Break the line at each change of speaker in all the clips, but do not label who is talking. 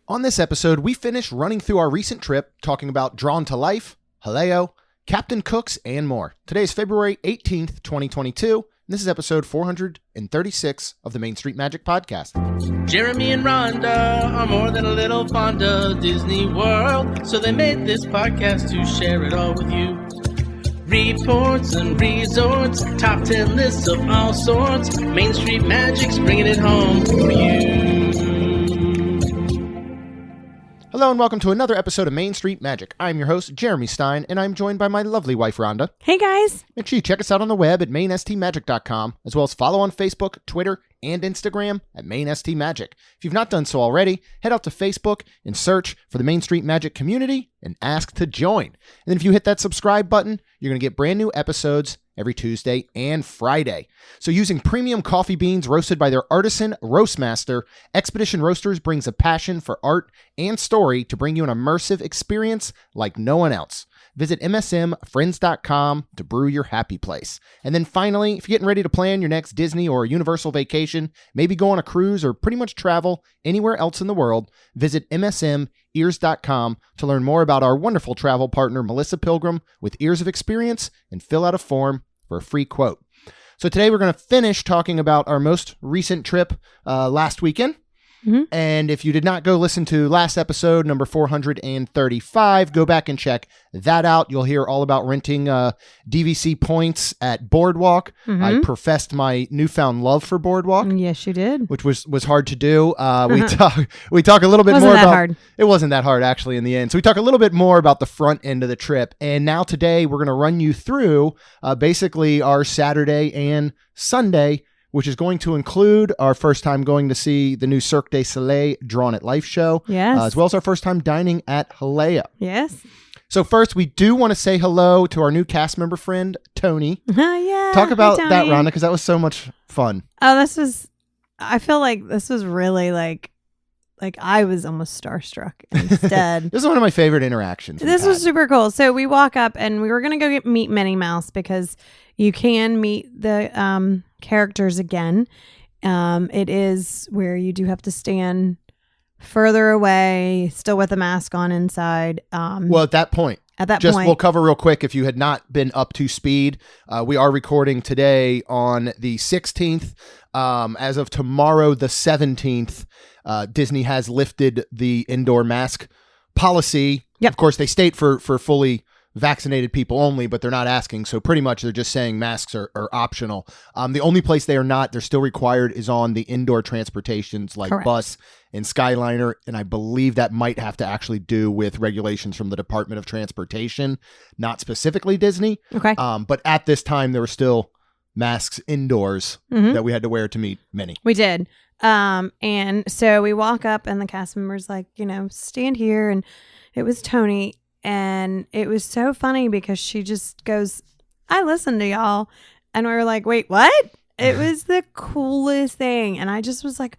On this episode, we finish running through our recent trip, talking about Drawn to Life, Jaleo, Captain Cooks, and more. Today is February 18th, 2022, and this is episode 436 of the Main Street Magic Podcast.
Jeremy and Rhonda are more than a little fond of Disney World, so they made this podcast to share it all with you. Reports and resorts, top 10 lists of all sorts, Main Street Magic's bringing it home for you.
Hello and welcome to another episode of Main Street Magic. I'm your host, Jeremy Stein, and I'm joined by my lovely wife, Rhonda.
Hey, guys.
Make sure you check us out on the web at mainstmagic.com, as well as follow on Facebook, Twitter, and Instagram at MainSTMagic. If you've not done so already, head out to Facebook and search for the Main Street Magic community and ask to join. And then if you hit that subscribe button, you're going to get brand new episodes every Tuesday and Friday. So using premium coffee beans roasted by their artisan roast master, Expedition Roasters brings a passion for art and story to bring you an immersive experience like no one else. Visit msmfriends.com to brew your happy place. And then finally, if you're getting ready to plan your next Disney or Universal vacation, maybe go on a cruise or pretty much travel anywhere else in the world, visit msmears.com to learn more about our wonderful travel partner, Melissa Pilgrim, with years of experience, and fill out a form for a free quote. So today we're going to finish talking about our most recent trip last weekend. Mm-hmm. And if you did not go listen to last episode, number 435, go back and check that out. You'll hear all about renting DVC points at Boardwalk. Mm-hmm. I professed my newfound love for Boardwalk.
Yes, you did.
Which was hard to do. We talk a little bit more about...
Hard.
It wasn't that hard, actually, in the end. So we talk a little bit more about the front end of the trip. And now today, we're going to run you through basically our Saturday and Sunday, which is going to include our first time going to see the new Cirque du Soleil Drawn at Life show.
Yes.
As well as our first time dining at Jaleo.
Yes.
So first, we do want to say hello to our new cast member friend, Tony.
Yeah.
Talk about that, Rhonda, because that was so much fun.
Oh, I feel like this was really like I was almost starstruck instead.
This is one of my favorite interactions.
This was super cool. So we walk up and we were going to go meet Minnie Mouse because you can meet the characters again. It is where you do have to stand further away, still with a mask on inside.
Well, at that point. We'll cover real quick if you had not been up to speed. We are recording today on the 16th. As of tomorrow, the 17th, Disney has lifted the indoor mask policy.
Yep.
Of course, they state for fully vaccinated people only, but they're not asking. So pretty much they're just saying masks are optional. The only place they're still required is on the indoor transportations like
Correct.
Bus and Skyliner. And I believe that might have to actually do with regulations from the Department of Transportation, not specifically Disney.
Okay.
But at this time, there were still masks indoors that we had to wear to meet Minnie.
We did. And so we walk up and the cast members like, stand here. And it was Tony. And it was so funny because she just goes, I listened to y'all. And we were like, wait, what? It was the coolest thing. And I just was like,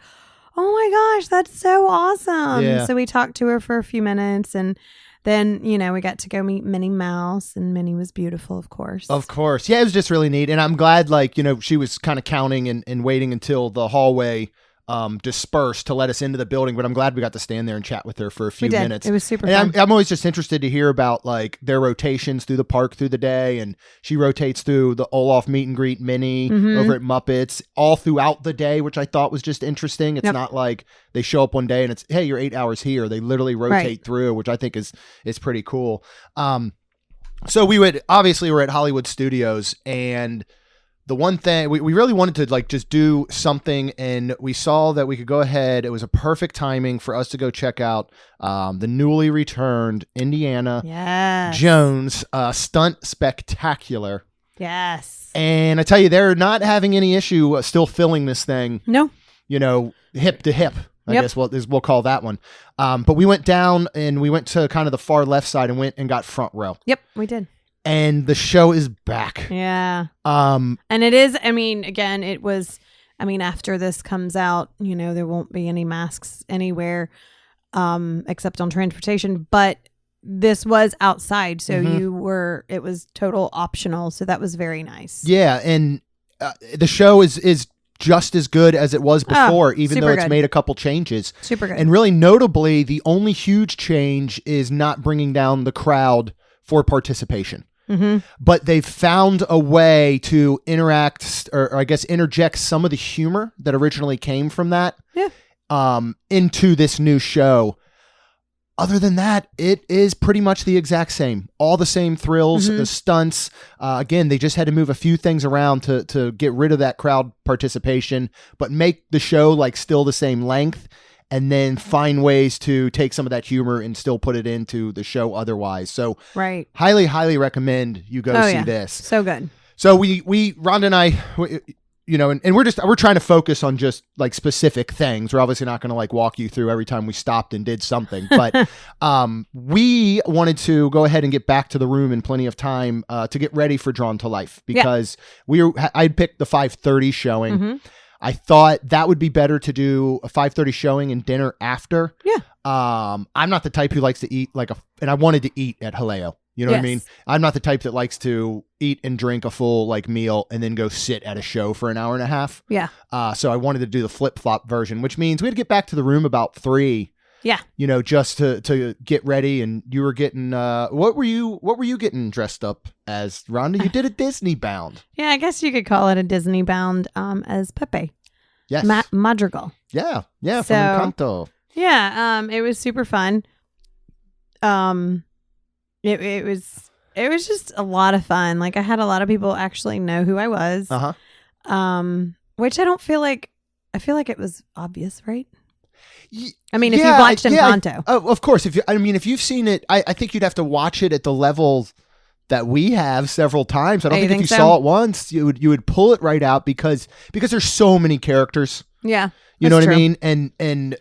oh my gosh, that's so awesome.
Yeah.
So we talked to her for a few minutes and then, we got to go meet Minnie Mouse, and Minnie was beautiful, of course.
Of course. Yeah, it was just really neat. And I'm glad, she was kind of counting and waiting until the hallway dispersed to let us into the building, but I'm glad we got to stand there and chat with her for a few minutes.
It was super fun.
I'm always just interested to hear about their rotations through the park through the day, and she rotates through the Olaf meet and greet Minnie over at Muppets all throughout the day, which I thought was just interesting. It's not like they show up one day and it's, hey, you're 8 hours here. They literally rotate through, which I think is pretty cool. So we're at Hollywood Studios, and the one thing we really wanted to just do something, and we saw that we could go ahead. It was a perfect timing for us to go check out the newly returned Indiana Jones stunt spectacular.
Yes.
And I tell you, they're not having any issue still filling this thing.
No.
Hip to hip. I guess we'll call that one. But we went down and we went to kind of the far left side and went and got front row.
Yep, we did.
And the show is back.
Yeah. And it is, again, it was, after this comes out, there won't be any masks anywhere except on transportation, but this was outside. So it was total optional. So that was very nice.
Yeah. And the show is just as good as it was before, even though
super
it's
good.
made a couple changes.
Super good.
And really notably, the only huge change is not bringing down the crowd for participation.
Mm-hmm.
But they've found a way to interact, or I guess interject some of the humor that originally came from that into this new show. Other than that, it is pretty much the exact same. All the same thrills, the stunts. Again, they just had to move a few things around to get rid of that crowd participation, but make the show like still the same length, and then find ways to take some of that humor and still put it into the show otherwise. So
right.
highly, highly recommend you go see this.
So good.
So we Rhonda and I, you know, and we're trying to focus on just like specific things. We're obviously not going to like walk you through every time we stopped and did something, but we wanted to go ahead and get back to the room in plenty of time to get ready for Drawn to Life, because I'd picked the 5:30 showing.
Mm-hmm.
I thought that would be better to do a 5:30 showing and dinner after.
Yeah.
I'm not the type who likes to eat and I wanted to eat at Jaleo. You know what I mean? I'm not the type that likes to eat and drink a full like meal and then go sit at a show for an hour and a half.
Yeah.
So I wanted to do the flip-flop version, which means we had to get back to the room about 3.
Yeah.
You know, just to get ready. And you were getting what were you getting dressed up as, Rhonda? You did a Disney bound.
Yeah, I guess you could call it a Disney bound as Pepe.
Yes.
Madrigal.
Yeah. Yeah.
So,
from Encanto.
Yeah. It was super fun. It was just a lot of fun. Like I had a lot of people actually know who I was. Which I feel like it was obvious, right? I mean, if you've watched Encanto.
Of course. If you've seen it, I think you'd have to watch it at the level that we have several times. I don't think if you saw it once, you would pull it right out because there's so many characters.
Yeah.
You know what I mean? And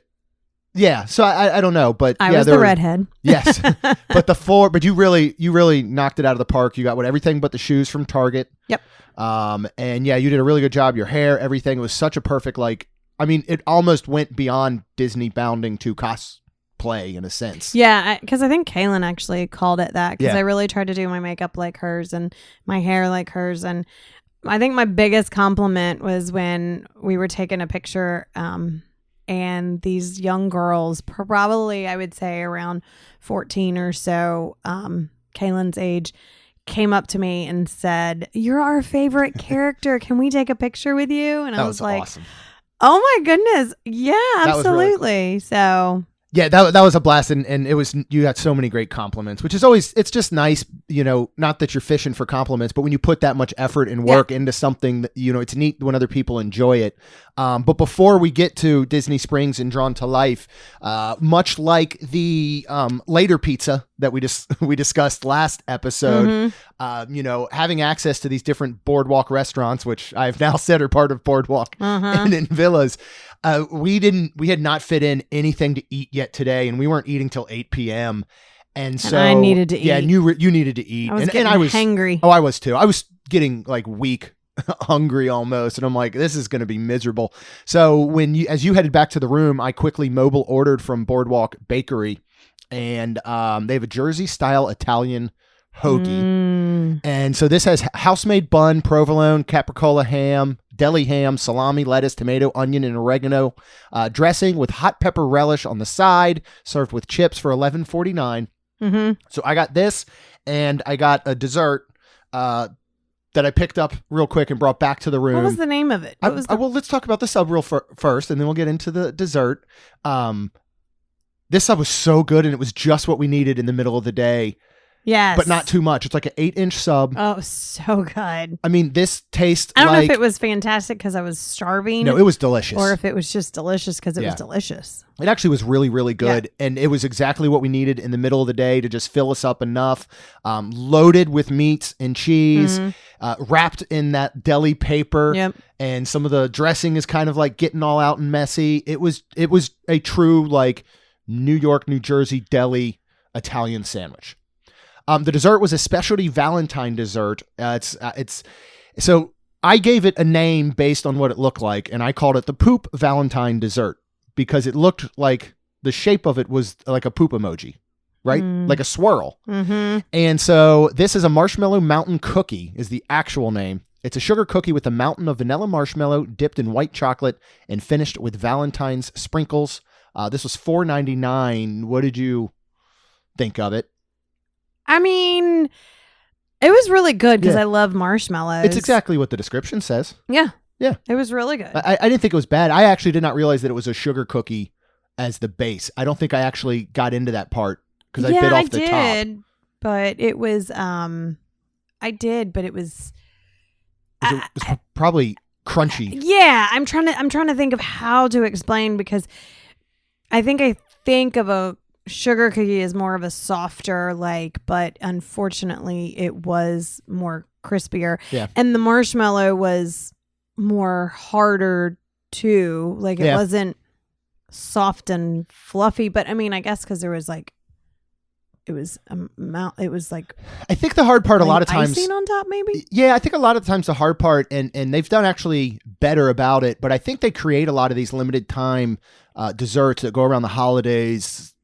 yeah, so I don't know, but
I was the redhead.
Yes, but you really knocked it out of the park. You got everything but the shoes from Target.
Yep.
And yeah, you did a really good job. Your hair, everything, it was such a perfect it almost went beyond Disney bounding to cosplay in a sense.
Yeah, because I think Kaylin actually called it that, because
Yeah.
I really tried to do my makeup like hers and my hair like hers, and I think my biggest compliment was when we were taking a picture. And these young girls, probably I would say around 14 or so, Kaylin's age, came up to me and said, "You're our favorite character. Can we take a picture with you?" And I was like,
awesome.
"Oh my goodness. Yeah, absolutely." So
yeah, that was a blast, and it was, you got so many great compliments, which is always, it's just nice, you know, not that you're fishing for compliments, but when you put that much effort and work into something that, you know, it's neat when other people enjoy it. But before we get to Disney Springs and Drawn to Life, much like the later pizza that we discussed last episode, you know, having access to these different boardwalk restaurants, which I've now said are part of Boardwalk and in Villas. We had not fit in anything to eat yet today, and we weren't eating till 8 p.m. And so
I needed to eat.
Yeah, and you needed to eat.
I was
and I was
hangry.
Oh, I was too. I was getting like weak, hungry almost, and I'm like, this is going to be miserable. So as you headed back to the room, I quickly mobile ordered from Boardwalk Bakery, and they have a Jersey style Italian hoagie. And so this has house-made bun, provolone, capricola ham, deli ham, salami, lettuce, tomato, onion, and oregano dressing with hot pepper relish on the side, served with chips for $11.49. So I got this, and I got a dessert that I picked up real quick and brought back to the room.
What was the name of it?
Well, let's talk about the sub first, and then we'll get into the dessert. This sub was so good, and it was just what we needed in the middle of the day.
Yes.
But not too much. It's like an 8-inch sub.
Oh, so good.
I mean, this tastes
I don't know if it was fantastic because I was starving.
No, it was delicious.
Or if it was just delicious because it was delicious.
It actually was really, really good. Yeah. And it was exactly what we needed in the middle of the day to just fill us up enough. Loaded with meats and cheese, wrapped in that deli paper.
Yep. And
some of the dressing is kind of like getting all out and messy. It was a true like New York, New Jersey deli Italian sandwich. The dessert was a specialty Valentine dessert. So I gave it a name based on what it looked like, and I called it the Poop Valentine dessert because it looked like the shape of it was like a poop emoji, right? Like a swirl. And so this is a marshmallow mountain cookie is the actual name. It's a sugar cookie with a mountain of vanilla marshmallow dipped in white chocolate and finished with Valentine's sprinkles. This was $4.99. What did you think of it?
I mean, it was really good because I love marshmallows.
It's exactly what the description says.
Yeah.
Yeah.
It was really good.
I didn't think it was bad. I actually did not realize that it was a sugar cookie as the base. I don't think I actually got into that part because I bit off the top.
I did, but it was, I did, but it was...
It was probably crunchy.
Yeah, I'm trying to think of how to explain because I think of a sugar cookie as more of a softer but unfortunately it was more crispier.
Yeah.
And the marshmallow was more harder too. It wasn't soft and fluffy, but I mean, I guess because there was it was
I think the hard part a lot of times
icing on top maybe.
Yeah, I think a lot of times the hard part and they've done actually better about it, but I think they create a lot of these limited time desserts that go around the holidays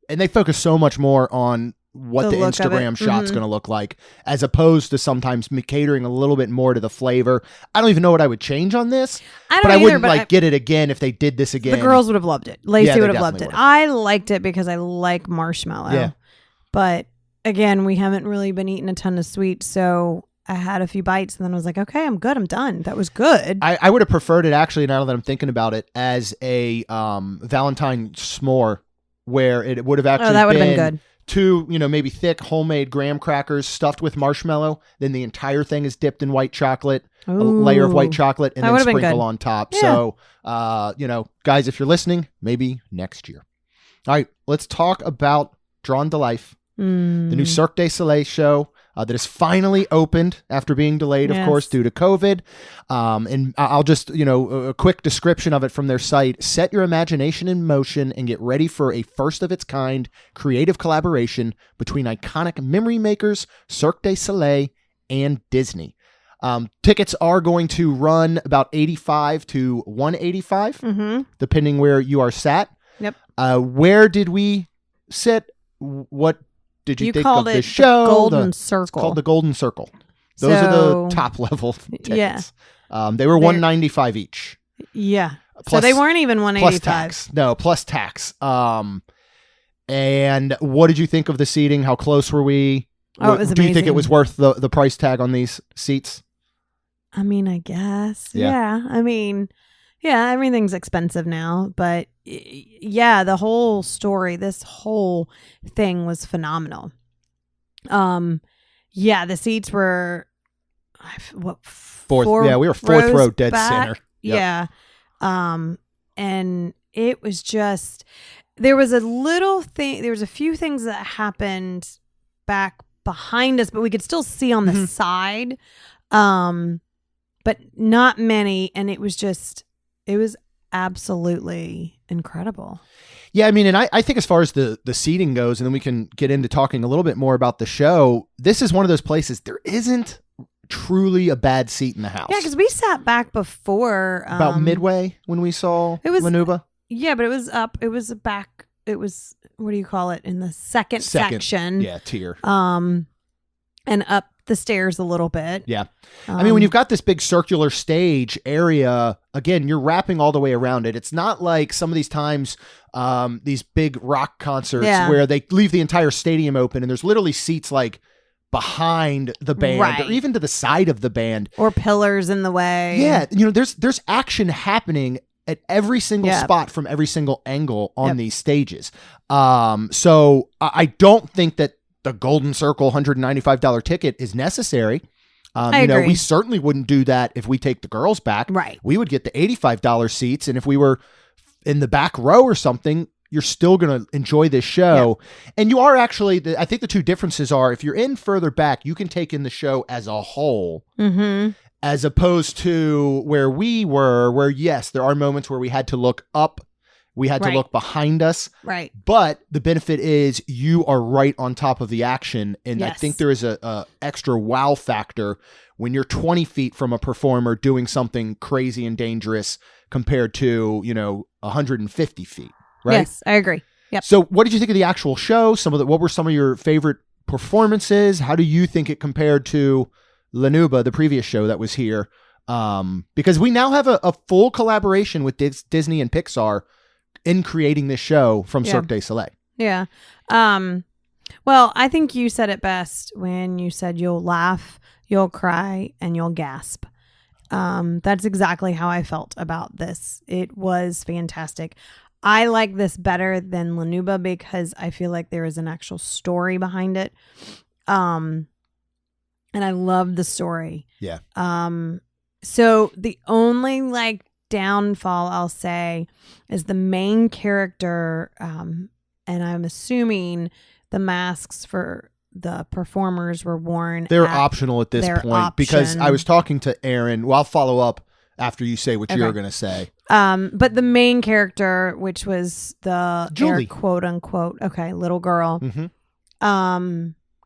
and they focus so much more on what the Instagram shot's going to look like as opposed to sometimes catering a little bit more to the flavor. I don't even know what I would change on this, but I wouldn't get it again if they did this again.
The girls would have loved it. Lacey would have loved it. I liked it because I like marshmallow.
Yeah.
But again, we haven't really been eating a ton of sweets, so I had a few bites and then I was like, okay, I'm good. I'm done. That was good.
I would have preferred it actually, now that I'm thinking about it, as a Valentine s'more where it would have actually
that would have been good.
2, maybe thick homemade graham crackers stuffed with marshmallow. Then the entire thing is dipped in white chocolate, a layer of white chocolate, and then sprinkle on top. Yeah. So, guys, if you're listening, maybe next year. All right, let's talk about Drawn to Life, the new Cirque du Soleil show that is finally opened after being delayed, of course, due to COVID. And I'll just, a quick description of it from their site. Set your imagination in motion and get ready for a first of its kind creative collaboration between iconic memory makers, Cirque du Soleil, and Disney. Tickets are going to run about $85 to $185, depending where you are sat.
Yep.
Where did we sit? What did you think of the show?
The Golden Circle.
It's called the Golden Circle. Those are the top level tickets. Yeah. They were $195 each.
Yeah. So they weren't even $185.
Plus tax. No, plus tax. And what did you think of the seating? How close were we?
Oh, it was amazing.
Do you think it was worth the price tag on these seats?
I mean, I guess. Yeah. I mean, yeah, everything's expensive now, but yeah, the whole story, this whole thing was phenomenal. Yeah, the seats were
fourth. Yeah, we were fourth row dead center.
Yep. Yeah. And it was just, there was a few things that happened back behind us, but we could still see on the side. But not many, and it was absolutely incredible.
Yeah, I mean, and I think as far as the seating goes, and then we can get into talking a little bit more about the show, this is one of those places there isn't truly a bad seat in the house.
Yeah, because we sat back before.
About midway when we saw Lanuba.
Yeah, but it was up. It was back. It was, what do you call it? In the second section.
Yeah, tier.
And up the stairs a little bit.
Yeah. I mean, when you've got this big circular stage area, again, you're wrapping all the way around it. It's not like some of these times, these big rock concerts where they leave the entire stadium open and there's literally seats like behind the band or even to the side of the band.
Or pillars in the way.
Yeah. There's action happening at every single spot from every single angle on these stages. So I don't think that the Golden Circle $195 ticket is necessary.
I agree.
We certainly wouldn't do that if we take the girls back.
Right.
We would get the $85 seats. And if we were in the back row or something, you're still going to enjoy this show. Yeah. And you are actually, I think the two differences are if you're in further back, you can take in the show as a whole. As opposed to where we were, where yes, there are moments where we had to look up. We had to look behind us.
Right.
But the benefit is you are right on top of the action. And I think there is a extra wow factor when you're 20 feet from a performer doing something crazy and dangerous compared to, 150 feet. Right?
Yes, I agree. Yep.
So what did you think of the actual show? What were some of your favorite performances? How do you think it compared to Lanuba, the previous show that was here, because we now have a full collaboration with Disney and Pixar in creating this show from Cirque du Soleil.
Yeah. Well, I think you said it best when you said you'll laugh, you'll cry, and you'll gasp. That's exactly how I felt about this. It was fantastic. I like this better than Lanuba because I feel like there is an actual story behind it. And I love the story.
Yeah.
So the only like downfall I'll say is the main character, and I'm assuming the masks for the performers were worn.
They're optional at this point because I was talking to Aaron. Well, I'll follow up after you say what you're going to say.
But the main character, which was the
Julie,
quote unquote, little girl.
Mm-hmm.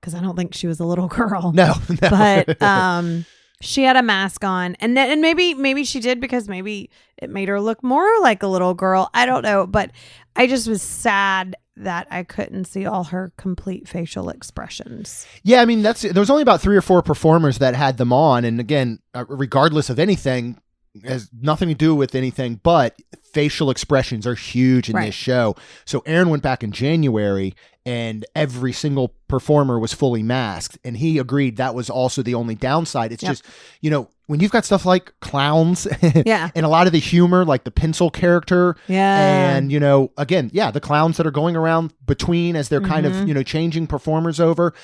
Because I don't think she was a little girl.
No.
But she had a mask on, and maybe she did because maybe it made her look more like a little girl. I don't know, but I just was sad that I couldn't see all her complete facial expressions.
Yeah, I mean there was only about 3 or 4 performers that had them on, and again, regardless of anything, has nothing to do with anything, but facial expressions are huge in this show. So Aaron went back in January, and every single performer was fully masked, and he agreed that was also the only downside. It's just, when you've got stuff like clowns and a lot of the humor, like the pencil character, and, again, the clowns that are going around between as they're kind of, changing performers over,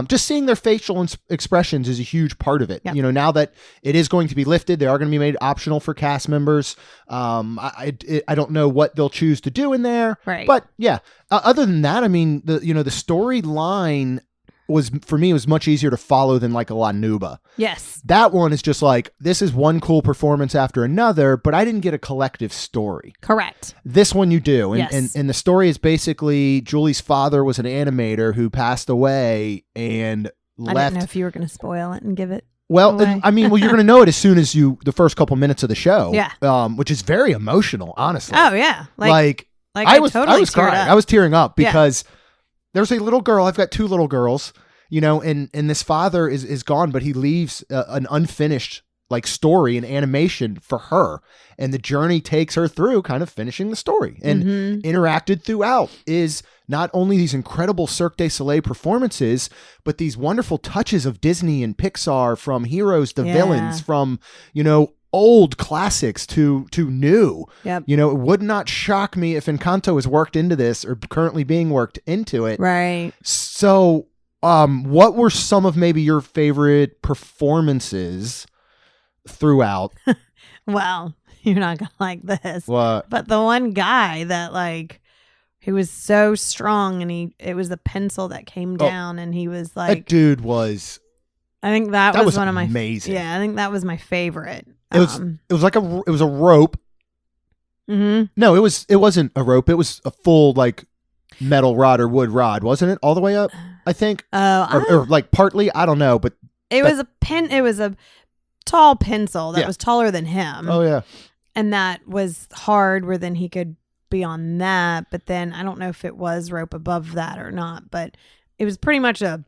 just seeing their facial expressions is a huge part of it. Now that it is going to be lifted, they are going to be made optional for cast members. I don't know what they'll choose to do in there, but other than that, I mean, the storyline was much easier to follow than like a Lanuba.
Yes.
That one is just like, this is one cool performance after another, but I didn't get a collective story.
Correct.
This one you do. And the story is basically Julie's father was an animator who passed away and left.
I didn't know if you were going to spoil it and give it.
Well, I mean, you're going to know it as soon as the first couple minutes of the show.
Yeah.
Which is very emotional, honestly.
Oh yeah.
Like I was crying. I was tearing up because there's a little girl. I've got 2 little girls, and this father is gone, but he leaves an unfinished like story and animation for her. And the journey takes her through kind of finishing the story, and interacted throughout is not only these incredible Cirque du Soleil performances, but these wonderful touches of Disney and Pixar, from heroes to villains, from, old classics to new.
Yep.
It would not shock me if Encanto was worked into this or currently being worked into it.
Right.
So, what were some of maybe your favorite performances throughout?
Well, you're not going to like this.
What?
But the one guy that he was so strong, and it was the pencil that came down, and he was like,
that dude was.
I think that was one of my
amazing.
Yeah, I think that was my favorite.
It was a rope.
Mm-hmm.
No, it wasn't a rope. It was a full like metal rod or wood rod, wasn't it? All the way up, I think. Or like partly, I don't know, but
it was a pen. It was a tall pencil that was taller than him.
Oh yeah,
and that was hard. Where then he could be on that, but then I don't know if it was rope above that or not. But it was pretty much a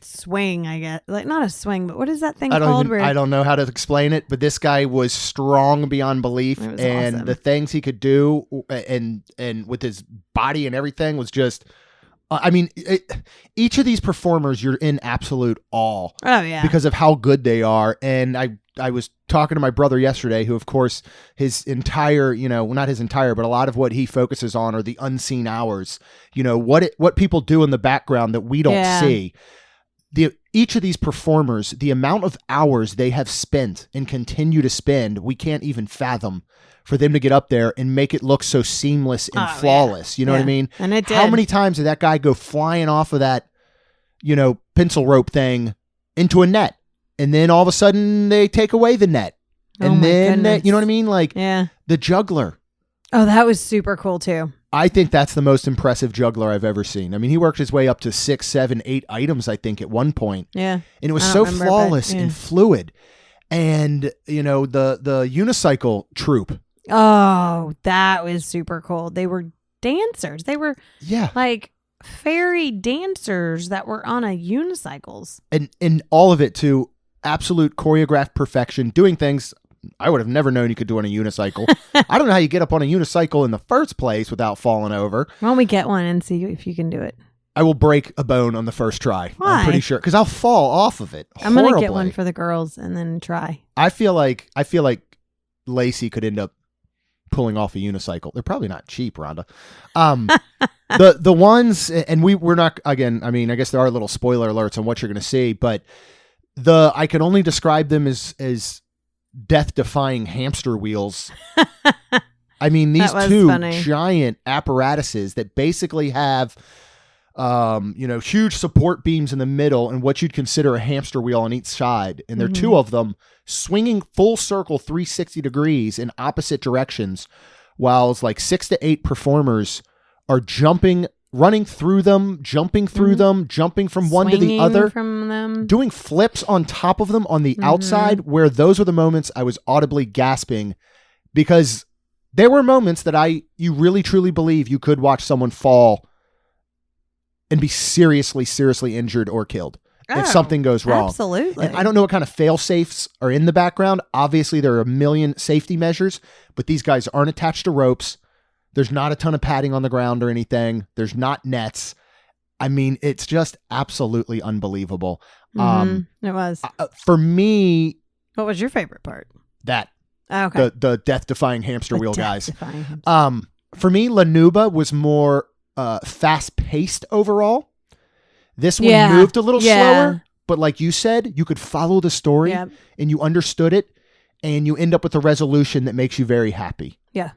swing, I guess. Like not a swing, but what is that thing called?
I don't know how to explain it, but this guy was strong beyond belief, and
awesome.
The things he could do, and with his body and everything was just. I mean, each of these performers, you're in absolute awe.
Oh yeah,
because of how good they are. And I was talking to my brother yesterday, who of course his entire, not his entire, but a lot of what he focuses on are the unseen hours. What people do in the background that we don't see. Each of these performers, the amount of hours they have spent and continue to spend, we can't even fathom, for them to get up there and make it look so seamless and flawless. You know what I mean?
And it did.
How many times did that guy go flying off of that, pencil rope thing into a net? And then all of a sudden they take away the net. And then, you know what I mean? Like the juggler.
Oh, that was super cool too.
I think that's the most impressive juggler I've ever seen. I mean, he worked his way up to 6, 7, 8 items, I think, at one point.
Yeah.
And it was so flawless and fluid. And, the unicycle troupe.
Oh, that was super cool. They were dancers. They were like fairy dancers that were on a unicycles.
And all of it too, absolute choreographed perfection, doing things I would have never known you could do on a unicycle. I don't know how you get up on a unicycle in the first place without falling over.
Why don't we get one and see if you can do it?
I will break a bone on the first try.
Why?
I'm pretty sure, because I'll fall off of it.
I'm going to get one for the girls and then try.
I feel like Lacey could end up pulling off a unicycle. They're probably not cheap, Rhonda. The ones, and we're not, again, I mean, I guess there are little spoiler alerts on what you're going to see, but I can only describe them as death-defying hamster wheels. I mean, these two giant apparatuses that basically have, huge support beams in the middle and what you'd consider a hamster wheel on each side. And there are two of them swinging full circle 360 degrees in opposite directions, while it's like 6 to 8 performers are running through them, jumping through them, jumping from one to the other, from them, doing flips on top of them on the outside, where those were the moments I was audibly gasping, because there were moments that you really truly believe you could watch someone fall and be seriously injured or killed if something goes wrong.
Absolutely.
And I don't know what kind of fail safes are in the background. Obviously, there are a million safety measures, but these guys aren't attached to ropes. There's not a ton of padding on the ground or anything. There's not nets. I mean, it's just absolutely unbelievable.
It was.
For me...
What was your favorite part?
That.
Okay.
The death-defying hamster wheel guys. For me, Lanuba was more fast-paced overall. This one moved a little slower, but like you said, you could follow the story and you understood it, and you end up with a resolution that makes you very happy.
Yeah.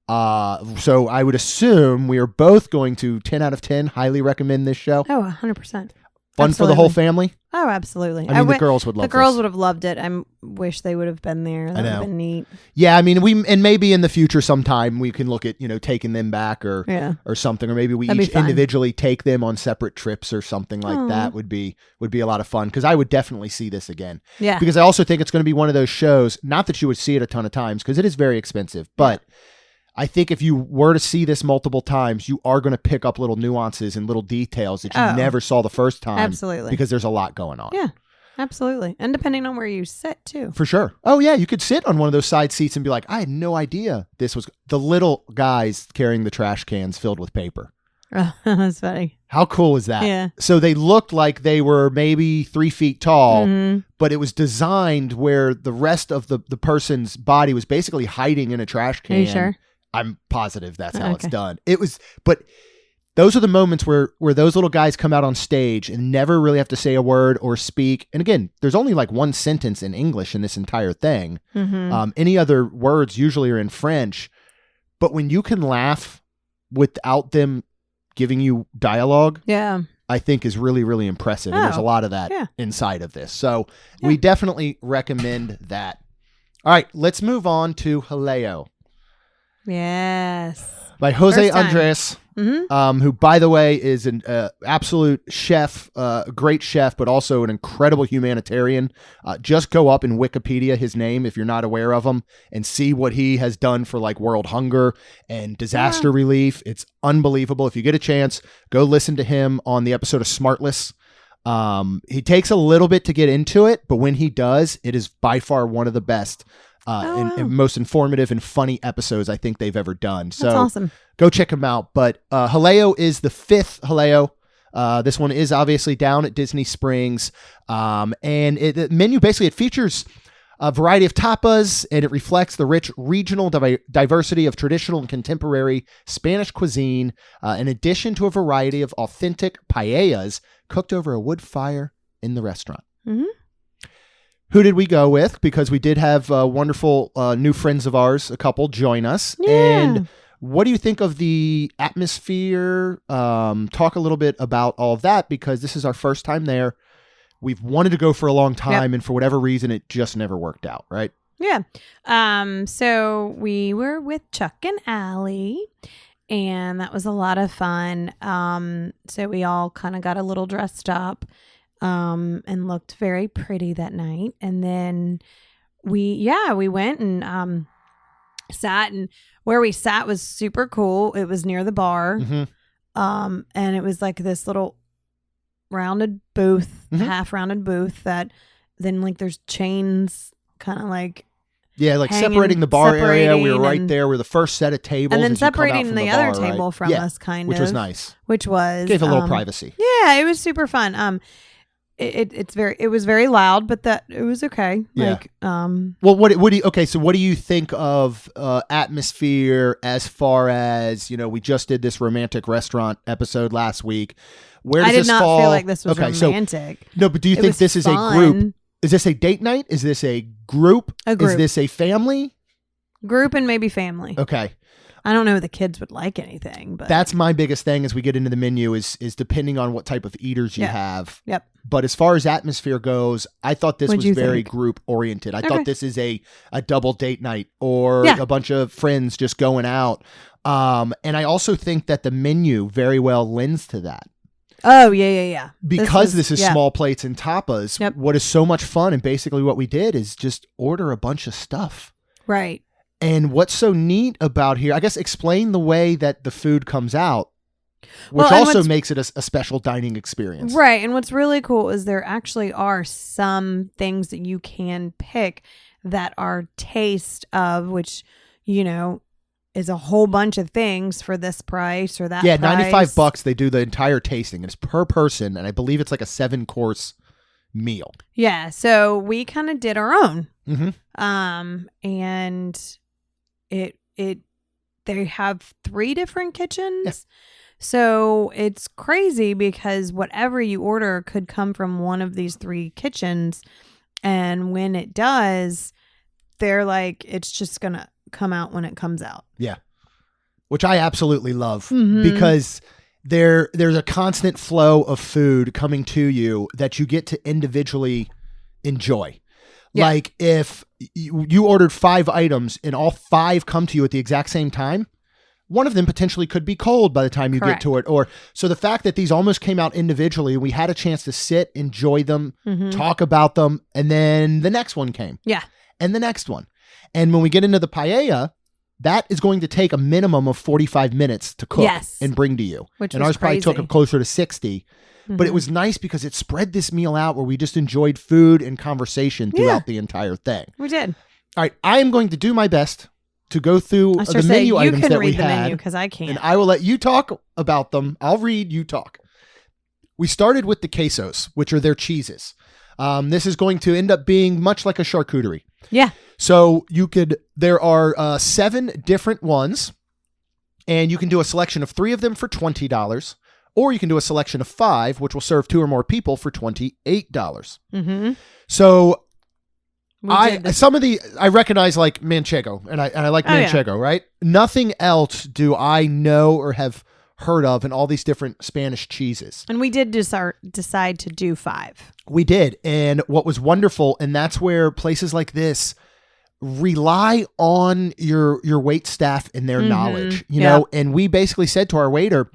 So I would assume we are both going to 10 out of 10 highly recommend this show.
Oh, 100%.
Fun for the whole family?
Oh, absolutely.
I mean, the girls would love it.
The girls would have loved it. I wish they would have been there. That would have been neat.
Yeah, I mean, and maybe in the future sometime we can look at, taking them back or something, or maybe we each individually take them on separate trips or something like that would be a lot of fun, because I would definitely see this again.
Yeah.
Because I also think it's going to be one of those shows, not that you would see it a ton of times, because it is very expensive, but I think if you were to see this multiple times, you are going to pick up little nuances and little details that you never saw the first time.
Absolutely.
Because there's a lot going on.
Yeah, absolutely. And depending on where you sit, too.
For sure. Oh, yeah. You could sit on one of those side seats and be like, I had no idea this was the little guys carrying the trash cans filled with paper.
Oh, that's funny.
How cool is that?
Yeah.
So they looked like they were maybe 3 feet tall, but it was designed where the rest of the person's body was basically hiding in a trash can.
Are you sure?
I'm positive that's how it's done. But those are the moments where those little guys come out on stage and never really have to say a word or speak. And again, there's only like one sentence in English in this entire thing. Any other words usually are in French. But when you can laugh without them giving you dialogue, I think is really, really impressive. And there's a lot of that inside of this. So we definitely recommend that. All right, let's move on to Jaleo.
Yes.
By Jose Andres, who, by the way, is an absolute chef, great chef, but also an incredible humanitarian. Just go up in Wikipedia his name if you're not aware of him and see what he has done for like world hunger and disaster relief. It's unbelievable. If you get a chance, go listen to him on the episode of Smartless. He takes a little bit to get into it, but when he does, it is by far one of the best and most informative and funny episodes I think they've ever done. So
that's awesome.
Go check them out. But Jaleo is the 5th Jaleo. This one is obviously down at Disney Springs. And the menu, basically, it features a variety of tapas, and it reflects the rich regional diversity of traditional and contemporary Spanish cuisine, in addition to a variety of authentic paellas cooked over a wood fire in the restaurant. Who did we go with? Because we did have wonderful new friends of ours, a couple, join us.
Yeah.
And what do you think of the atmosphere? Talk a little bit about all of that, because this is our first time there. We've wanted to go for a long time, and for whatever reason, it just never worked out, right?
Yeah. So we were with Chuck and Allie, and that was a lot of fun. So we all kind of got a little dressed up. And looked very pretty that night. And then we went and sat, and where we sat was super cool. It was near the bar. And it was like this little rounded booth, half rounded booth that then like there's chains kind of like
Yeah, like
hanging-
separating the bar area. We were
separating
right
and-
there. We're the first set of tables.
and then
as you come out
separating
from
the other
bar,
table
right?
from us kind
which
of.
was nice.
Which was
Gave a little privacy.
Yeah, it was super fun. It was very loud, but it was okay.
Yeah.
Like
Well, what do you, okay, so what do you think of atmosphere as far as, we just did this romantic restaurant episode last week. Where does
I did
this
not
fall?
feel like this was
okay,
romantic.
So, no, but do you
It
think
was
this is a
fun.
group? Is this a date night? Is this a group?
A group.
Is this a family?
Group and maybe family.
Okay.
I don't know if the kids would like anything, but
That's my biggest thing as we get into the menu is depending on what type of eaters you
Yeah.
have.
Yep.
But as far as atmosphere goes, I thought this
What'd
was
you
very
think?
group oriented. I
Okay.
thought this is a double date night or
Yeah.
a bunch of friends just going out. And I also think that the menu very well lends to that.
Oh, yeah.
Because this is
yeah.
small plates and tapas,
Yep.
what is so much fun and basically what we did is just order a bunch of stuff.
Right.
And what's so neat about here, I guess explain the way that the food comes out, which
Well, and
also
what's-
makes it a special dining experience.
Right. And what's really cool is there actually are some things that you can pick that are taste of, which, is a whole bunch of things for this price or that
Yeah,
price.
$95. They do the entire tasting. It's per person, and I believe it's like a 7-course meal.
Yeah. So we kind of did our own.
Mm-hmm.
And they have 3 different kitchens.
Yeah.
So it's crazy because whatever you order could come from one of these 3 kitchens. And when it does, they're like, it's just going to come out when it comes out.
Yeah, which I absolutely love
Mhm.
because there's a constant flow of food coming to you that you get to individually enjoy.
Yeah.
Like if you ordered 5 items and all 5 come to you at the exact same time, one of them potentially could be cold by the time you
Correct.
get to it. Or so the fact that these almost came out individually, we had a chance to sit, enjoy them,
Mhm.
talk about them, and then the next one came.
Yeah.
And the next one. And when we get into the paella, that is going to take a minimum of 45 minutes to cook
Yes.
and bring to you.
Which
and
was
ours probably took
crazy.
it closer to 60. But it
Mhm.
was nice because it spread this meal out where we just enjoyed food and conversation throughout the entire thing.
We did.
All right, I am going to do my best to go through
I was
the
going to say,
menu
you
items
can
that we
read the
had.
menu because I can't.
And I will let you talk about them. I'll read, you talk. We started with the quesos, which are their cheeses. This is going to end up being much like a charcuterie.
Yeah.
So there are 7 different ones, and you can do a selection of 3 of them for $20, or you can do a selection of 5, which will serve 2 or more people for $28.
Mm-hmm.
So
We did
I recognize like Manchego, and I like
Oh, yeah.
Manchego, right? Nothing else do I know or have heard of in all these different Spanish cheeses.
And we did decide to do 5.
We did. And what was wonderful, and that's where places like this rely on your wait staff and their
Mhm.
knowledge,
Yeah.
and we basically said to our waiter,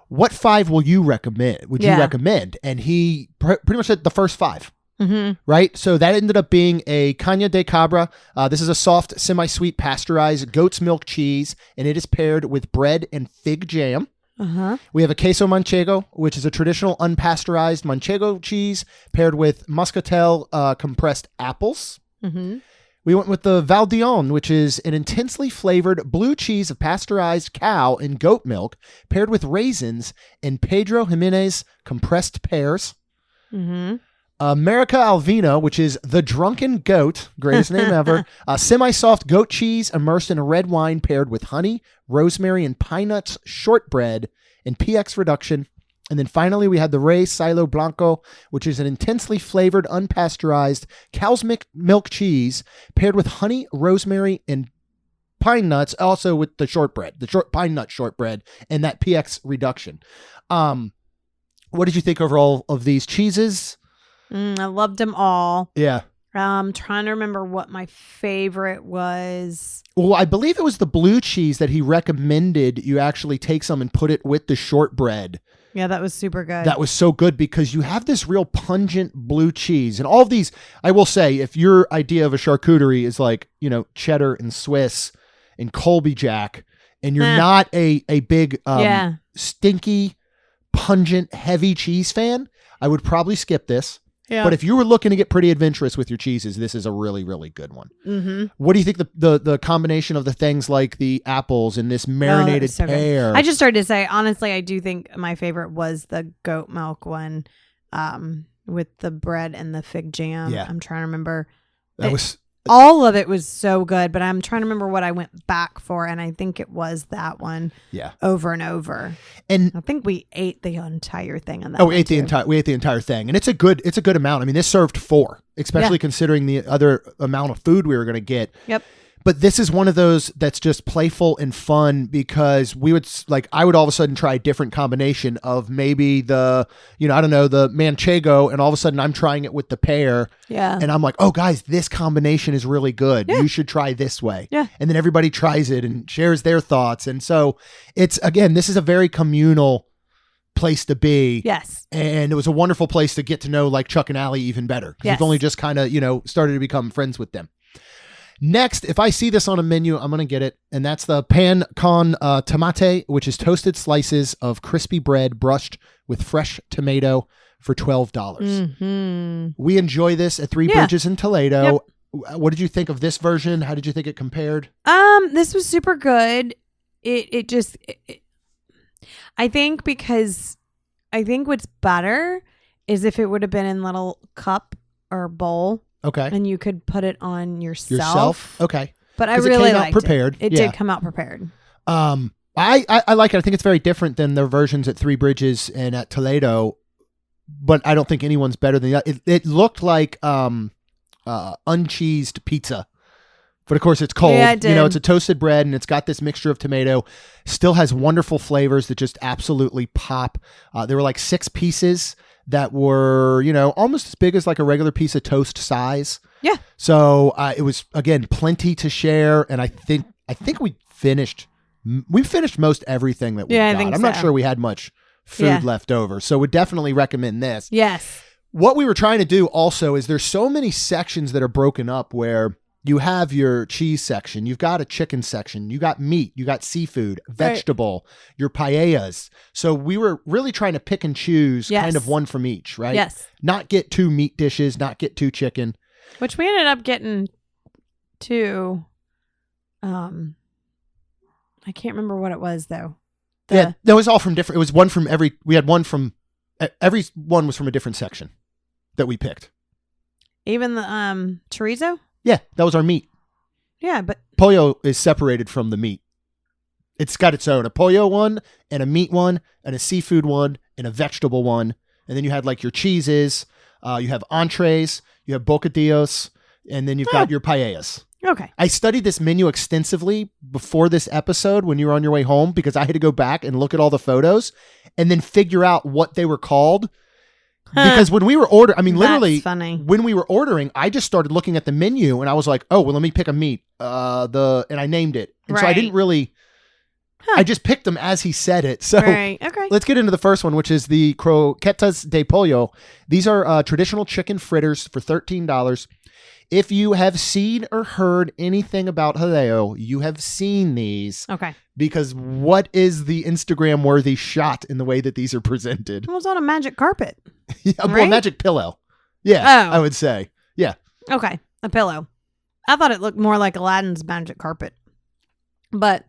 what 5 will you recommend? Would you
Yeah.
recommend? And he pretty much said the first 5.
Mm-hmm.
Right? So that ended up being a caña de cabra. This is a soft, semi-sweet, pasteurized goat's milk cheese, and it is paired with bread and fig jam.
Uh-huh.
We have a queso manchego, which is a traditional unpasteurized manchego cheese paired with muscatel compressed apples.
Mm-hmm.
We went with the Valdion, which is an intensely flavored blue cheese of pasteurized cow and goat milk paired with raisins and Pedro Jimenez compressed pears.
Mm-hmm.
America Alvino, which is the drunken goat, greatest name ever. Semi-soft goat cheese immersed in a red wine paired with honey, rosemary, and pine nuts shortbread and PX reduction. And then finally, we had the Rey Silo Blanco, which is an intensely flavored, unpasteurized cow's milk cheese paired with honey, rosemary, and pine nuts, also with the shortbread, pine nut shortbread, and that PX reduction. What did you think overall of these cheeses?
I loved them all.
Yeah.
Trying to remember what my favorite was.
Well, I believe it was the blue cheese that he recommended you actually take some and put it with the shortbread.
Yeah, that was super good.
That was so good because you have this real pungent blue cheese. And all of these, I will say, if your idea of a charcuterie is like, cheddar and Swiss and Colby Jack, and you're not a big stinky, pungent, heavy cheese fan, I would probably skip this.
Yeah.
But if you were looking to get pretty adventurous with your cheeses, this is a really, really good one.
Mm-hmm.
What do you think the combination of the things like the apples and this marinated
so
pear?
good. I just started to say, honestly, I do think my favorite was the goat milk one with the bread and the fig jam.
Yeah.
I'm trying to remember.
All
of it was so good, but I'm trying to remember what I went back for, and I think it was that one.
Yeah.
Over and over.
And
I think we ate the entire thing on that.
Oh, we ate the entire thing, and it's a good amount. I mean, this served 4, especially considering the other amount of food we were going to get.
Yep.
But this is one of those that's just playful and fun because I would all of a sudden try a different combination of maybe the manchego, and all of a sudden I'm trying it with the pear.
Yeah.
And I'm like, oh guys, this combination is really good. Yeah. You should try this way.
Yeah.
And then everybody tries it and shares their thoughts. And so this is a very communal place to be.
Yes.
And it was a wonderful place to get to know like Chuck and Allie even better. Yes. We've only just kind of, started to become friends with them. Next, if I see this on a menu, I'm going to get it. And that's the pan con tomate, which is toasted slices of crispy bread brushed with fresh tomato for $12.
Mm-hmm.
We enjoy this at Three Bridges in Toledo. Yep. What did you think of this version? How did you think it compared?
This was super good. I think what's better is if it would have been in little cup or bowl.
Okay.
And you could put it on yourself.
Okay.
But I really liked
prepared.
It did come out prepared.
I like it. I think it's very different than their versions at Three Bridges and at Toledo, but I don't think anyone's better than that. It looked like uncheesed pizza. But of course it's cold.
Yeah, it did.
It's a toasted bread and it's got this mixture of tomato. Still has wonderful flavors that just absolutely pop. There were like 6 pieces that were, almost as big as like a regular piece of toast size.
Yeah.
So it was, again, plenty to share. And I think we finished most everything that we got. I'm not sure we had much food left over. So would definitely recommend this.
Yes.
What we were trying to do also is there's so many sections that are broken up where you have your cheese section, you've got a chicken section, you got meat, you got seafood, vegetable, your paellas. So we were really trying to pick and choose kind of one from each, right?
Yes.
Not get 2 meat dishes, not get 2 chicken.
Which we ended up getting 2. I can't remember what it was though.
That was all from different. It was one from every one was from a different section that we picked.
Even the chorizo?
Yeah, that was our meat.
Yeah, but
pollo is separated from the meat. It's got its own, a pollo one and a meat one and a seafood one and a vegetable one. And then you had like your cheeses, you have entrees, you have bocadillos, and then you've got your paellas.
Okay.
I studied this menu extensively before this episode when you were on your way home because I had to go back and look at all the photos and then figure out what they were called. Because when we were literally, when we were ordering, I just started looking at the menu and I was like, oh, well, let me pick a meat. And I named it. And so I didn't really, I just picked them as he said it. So let's get into the first one, which is the croquetas de pollo. These are traditional chicken fritters for $13. If you have seen or heard anything about Jaleo, you have seen these.
Okay.
Because what is the Instagram worthy shot in the way that these are presented?
It was on a magic carpet.
Well, magic pillow. Yeah, I would say. Yeah.
Okay. A pillow. I thought it looked more like Aladdin's magic carpet. But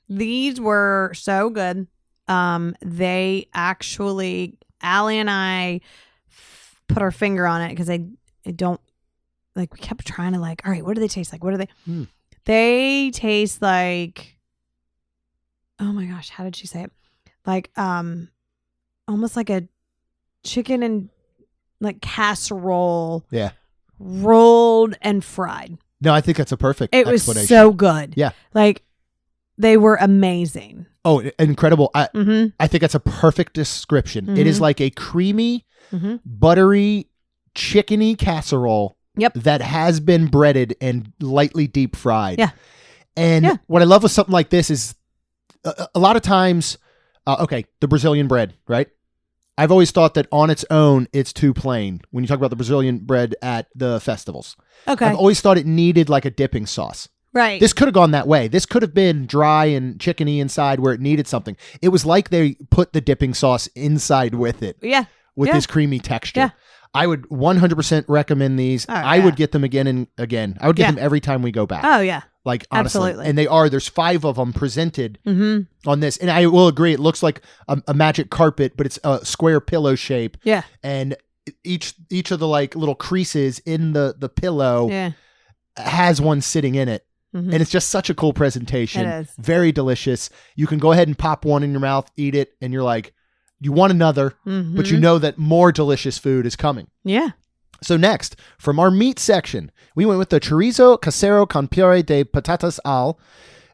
these were so good. They actually, Allie and I put our finger on it because I don't, like, we kept trying to like, all right, what do they taste like? What are they? They taste like, oh my gosh, how did she say it? Like, almost like a chicken and like casserole. Yeah. Rolled and fried.
No, I think that's a perfect explanation.
It was so good.
Yeah.
Like, they were amazing.
Oh, incredible. I think that's a perfect description. It is like a creamy, buttery, chickeny casserole.
Yep.
That has been breaded and lightly deep fried.
Yeah.
And what I love with something like this is a lot of times, the Brazilian bread, right? I've always thought that on its own, it's too plain when you talk about the Brazilian bread at the festivals.
Okay.
I've always thought it needed like a dipping sauce.
Right.
This could have gone that way. This could have been dry and chickeny inside where it needed something. It was like they put the dipping sauce inside with it.
Yeah.
With this creamy texture. I would 100% recommend these.
Oh,
I
yeah.
would get them again and again. I would get
Yeah.
them every time we go back.
Oh yeah.
Like, honestly.
Absolutely.
And there's 5 of them presented
Mm-hmm.
on this. And I will agree, it looks like a magic carpet, but it's a square pillow shape.
Yeah.
And each of the like little creases in the pillow
Yeah.
has one sitting in it.
Mhm.
And it's just such a cool presentation.
It is.
Very delicious. You can go ahead and pop one in your mouth, eat it, and you're like, you want another, but you
Mhm.
know that more delicious food is coming.
Yeah.
So next, from our meat section, we went with the chorizo casero con puré de patatas al,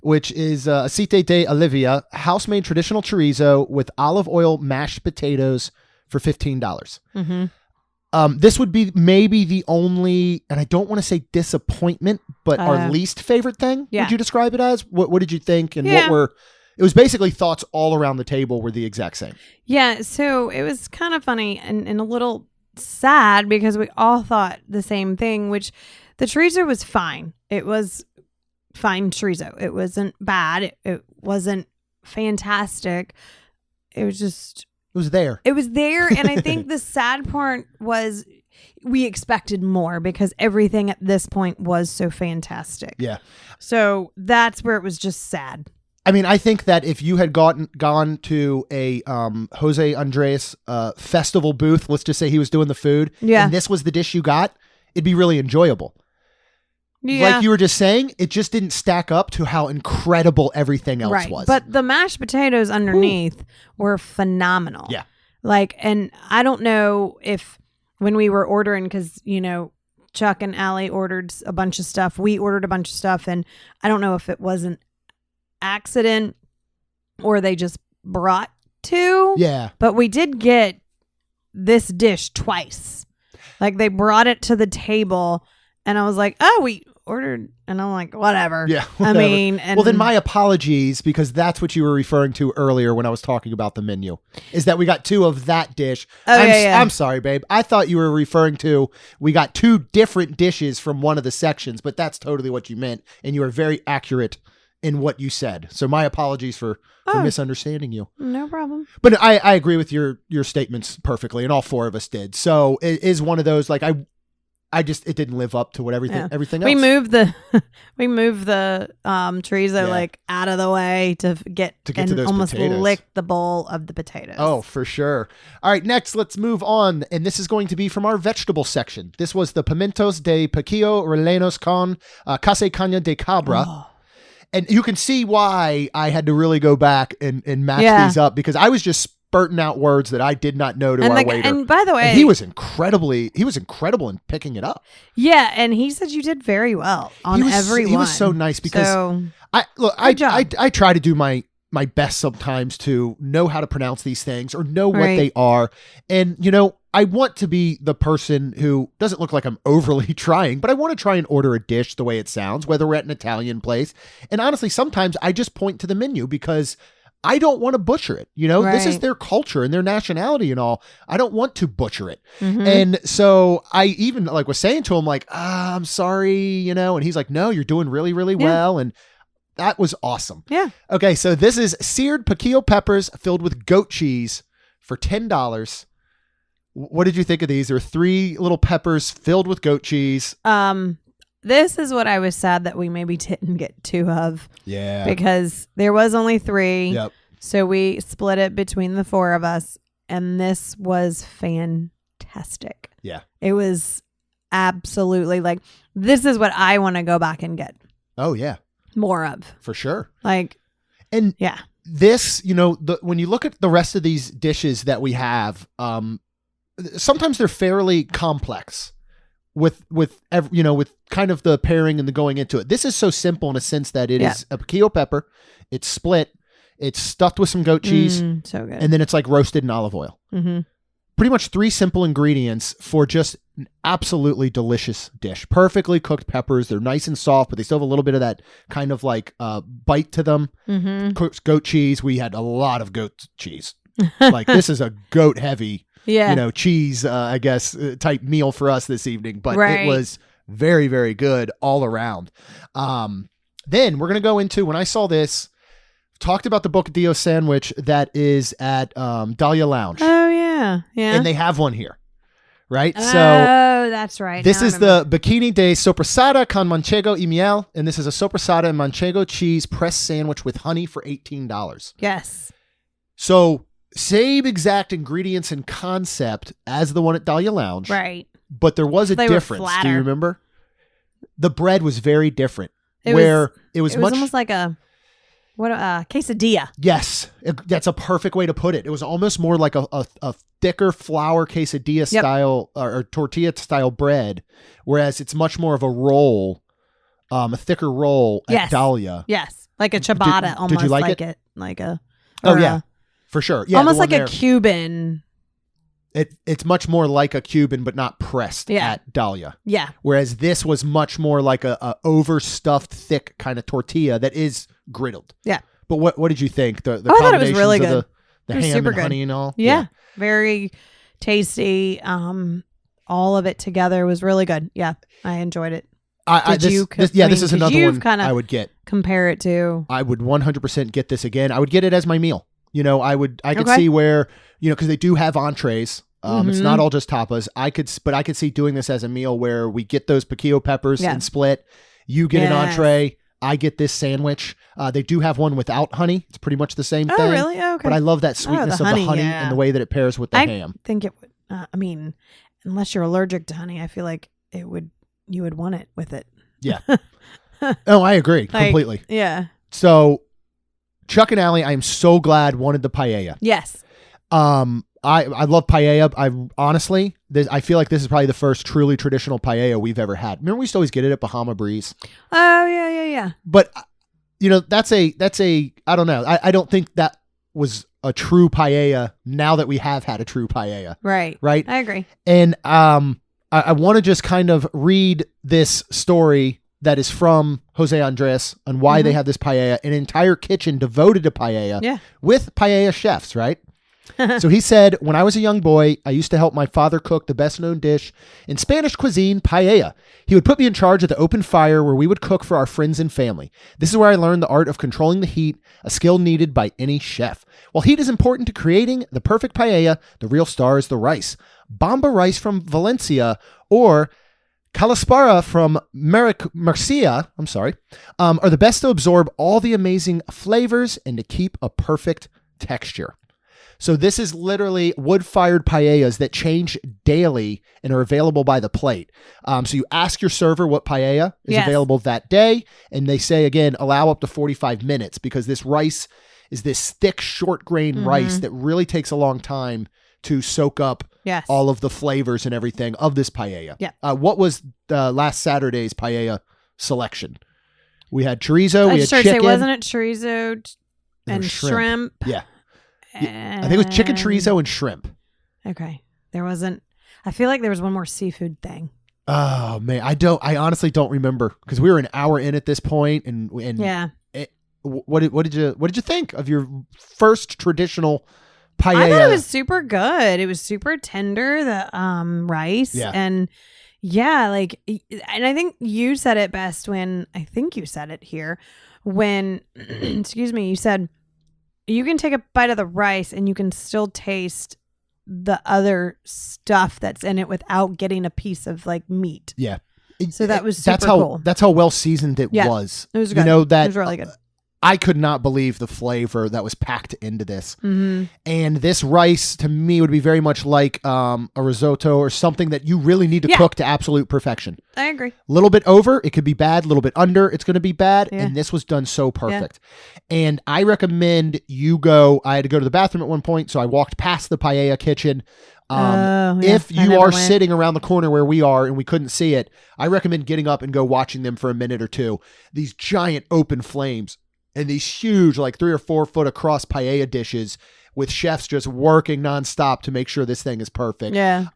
which is aceite de olivia, house-made traditional chorizo with olive oil mashed potatoes for $15.
Mm-hmm.
This would be maybe the only, and I don't want to say disappointment, but our least favorite thing.
Yeah.
Would you describe it as? What did you think? And
Yeah.
it was basically thoughts all around the table were the exact same.
Yeah. So it was kind of funny and a little sad because we all thought the same thing, which the chorizo was fine. It was fine chorizo. It wasn't bad. It wasn't fantastic. It was just,
It was there.
it was there. And I think the sad part was we expected more because everything at this point was so fantastic.
Yeah.
So that's where it was just sad.
I mean, I think that if you had gone to a Jose Andres festival booth, let's just say he was doing the food,
Yeah.
and this was the dish you got, it'd be really enjoyable.
Yeah.
Like you were just saying, it just didn't stack up to how incredible everything else
right.
was.
But the mashed potatoes underneath were phenomenal.
Yeah.
Like, and I don't know if when we were ordering, because, Chuck and Allie ordered a bunch of stuff. We ordered a bunch of stuff. And I don't know if it was an accident or they just brought 2.
Yeah.
But we did get this dish twice. Like they brought it to the table and I was like, oh, we ordered. And I'm like, whatever.
Yeah.
I
whatever.
mean, and
Well, then my apologies, because that's what you were referring to earlier when I was talking about the menu, is that we got 2 of that dish.
Oh, yeah.
I'm sorry, babe. I thought you were referring to we got 2 different dishes from one of the sections, but that's totally what you meant. And you were very accurate in what you said. So my apologies for misunderstanding you.
No problem.
But I agree with your statements perfectly, and all 4 of us did. So it is one of those, like, it didn't live up to what everything else.
We moved the chorizo like out of the way to get
to those
almost
potatoes.
lick the bowl of the potatoes.
Oh, for sure. All right, next let's move on, and this is going to be from our vegetable section. This was the pimientos de piquillo rellenos con case caña de cabra.
Oh.
And you can see why I had to really go back and match these up, because I was just spurting out words that I did not know to our waiter.
And by the way,
and he was incredible in picking it up.
Yeah, and he said you did very well on every one.
He was so nice, because I try to do my best sometimes to know how to pronounce these things or know what they are. And, I want to be the person who doesn't look like I'm overly trying, but I want to try and order a dish the way it sounds, whether we're at an Italian place. And honestly, sometimes I just point to the menu because I don't want to butcher it. This is their culture and their nationality and all. I don't want to butcher it.
Mm-hmm.
And so I even was saying to him I'm sorry, and he's like, no, you're doing really, really well. And that was awesome.
Yeah.
Okay. So this is seared piquillo peppers filled with goat cheese for $10. What did you think of these? There are 3 little peppers filled with goat cheese.
This is what I was sad that we maybe didn't get 2 of.
Yeah.
Because there was only 3.
Yep.
So we split it between the 4 of us. And this was fantastic.
Yeah.
It was absolutely this is what I want to go back and get
Oh, yeah.
more of.
For sure.
And yeah.
This, when you look at the rest of these dishes that we have, sometimes they're fairly complex with kind of the pairing and the going into it. This is so simple in a sense that it is a piquillo pepper. It's split. It's stuffed with some goat cheese.
So good.
And then it's roasted in olive oil.
Mm-hmm.
Pretty much 3 simple ingredients for just an absolutely delicious dish. Perfectly cooked peppers. They're nice and soft, but they still have a little bit of that kind of bite to them.
Mm-hmm.
Cooked goat cheese. We had a lot of goat cheese. This is a goat heavy cheese, I guess, type meal for us this evening. But it was very, very good all around. Then we're going to go into, when I saw this, talked about the Bocadillo sandwich that is at Dahlia Lounge.
Oh, yeah. Yeah.
And they have one here. right?
Oh, that's right.
This
Now I
is the Bikini de Sopressata con manchego y miel, and this is a sopressata and manchego cheese pressed sandwich with honey for $18.
Yes.
So same exact ingredients and concept as the one at Dahlia Lounge,
Right.
but there was a
They were
difference. Do
flatter.
you remember? The bread was very different.
It
was much
almost like a quesadilla.
Yes, that's a perfect way to put it. It was almost more like a thicker flour quesadilla style or tortilla style bread, whereas it's much more of a roll, a thicker roll at Dahlia.
Yes, like a ciabatta almost.
Did you like
it? Like a
for sure. Yeah,
almost like a Cuban.
It's much more like a Cuban, but not pressed at Dahlia.
Yeah.
Whereas this was much more like a overstuffed, thick kind of tortilla that is griddled.
Yeah.
But what did you think? The
I thought it was
combinations
really
of
good.
the
It was
ham
super
and
good.
honey and all?
Yeah. Very tasty. All of it together was really good. Yeah. I enjoyed it.
This is another one I would get.
Compare it to.
I would 100% get this again. I would get it as my meal. I could see where, because they do have entrees. It's not all just tapas. I could see doing this as a meal where we get those piquillo peppers and split. You get an entree. I get this sandwich. They do have one without honey. It's pretty much the same thing.
Oh, really? Okay.
But I love that sweetness of the honey and the way that it pairs with the ham.
I think it would. Unless you're allergic to honey, I feel like you would want it with it.
Yeah. Oh, I agree completely.
Yeah.
So, Chuck and Allie, I am so glad wanted the paella.
Yes.
I love paella. I feel like this is probably the first truly traditional paella we've ever had. Remember, we used to always get it at Bahama Breeze.
Oh yeah.
But that's a I don't know. I don't think that was a true paella. Now that we have had a true paella,
right? I agree.
And I want to just kind of read this story that is from Jose Andres on why they have this paella, an entire kitchen devoted to paella with paella chefs, right? So he said, when I was a young boy, I used to help my father cook the best known dish in Spanish cuisine, paella. He would put me in charge of the open fire where we would cook for our friends and family. This is where I learned the art of controlling the heat, a skill needed by any chef. While heat is important to creating the perfect paella, the real star is the rice. Bamba rice from Valencia or Calaspara from Murcia, are the best to absorb all the amazing flavors and to keep a perfect texture. So this is literally wood-fired paellas that change daily and are available by the plate. So you ask your server what paella is available that day, and they say, again, allow up to 45 minutes because this rice is this thick, short-grain rice that really takes a long time to soak up all of the flavors and everything of this paella.
Yeah.
What was last Saturday's paella selection? We had chorizo, we had chicken.
Wasn't it chorizo and shrimp?
Yeah. I think it was chicken chorizo and shrimp.
Okay. There wasn't. I feel like there was one more seafood thing.
Oh man, I honestly don't remember because we were an hour in at this point, and
yeah.
What did you think of your first traditional paella?
I thought it was super good. It was super tender. The rice and and I think you said it best when you said it here when excuse me, you said. You can take a bite of the rice and you can still taste the other stuff that's in it without getting a piece of like meat.
Yeah.
So that was super cool.
That's how well seasoned it was.
It was good.
It
was really good.
I could not believe the flavor that was packed into this. Mm-hmm. And this rice to me would be very much like a risotto or something that you really need to cook to absolute perfection.
I agree.
A little bit over, it could be bad. A little bit under, it's going to be bad. Yeah. And this was done so perfect. Yeah. And I recommend you go. I had to go to the bathroom at one point, so I walked past the paella kitchen. If you are sitting around the corner where we are and we couldn't see it, I recommend getting up and go watching them for a minute or two. These giant open flames. And these huge, like 3 or 4 foot across paella dishes with chefs just working nonstop to make sure this thing is perfect.
Yeah.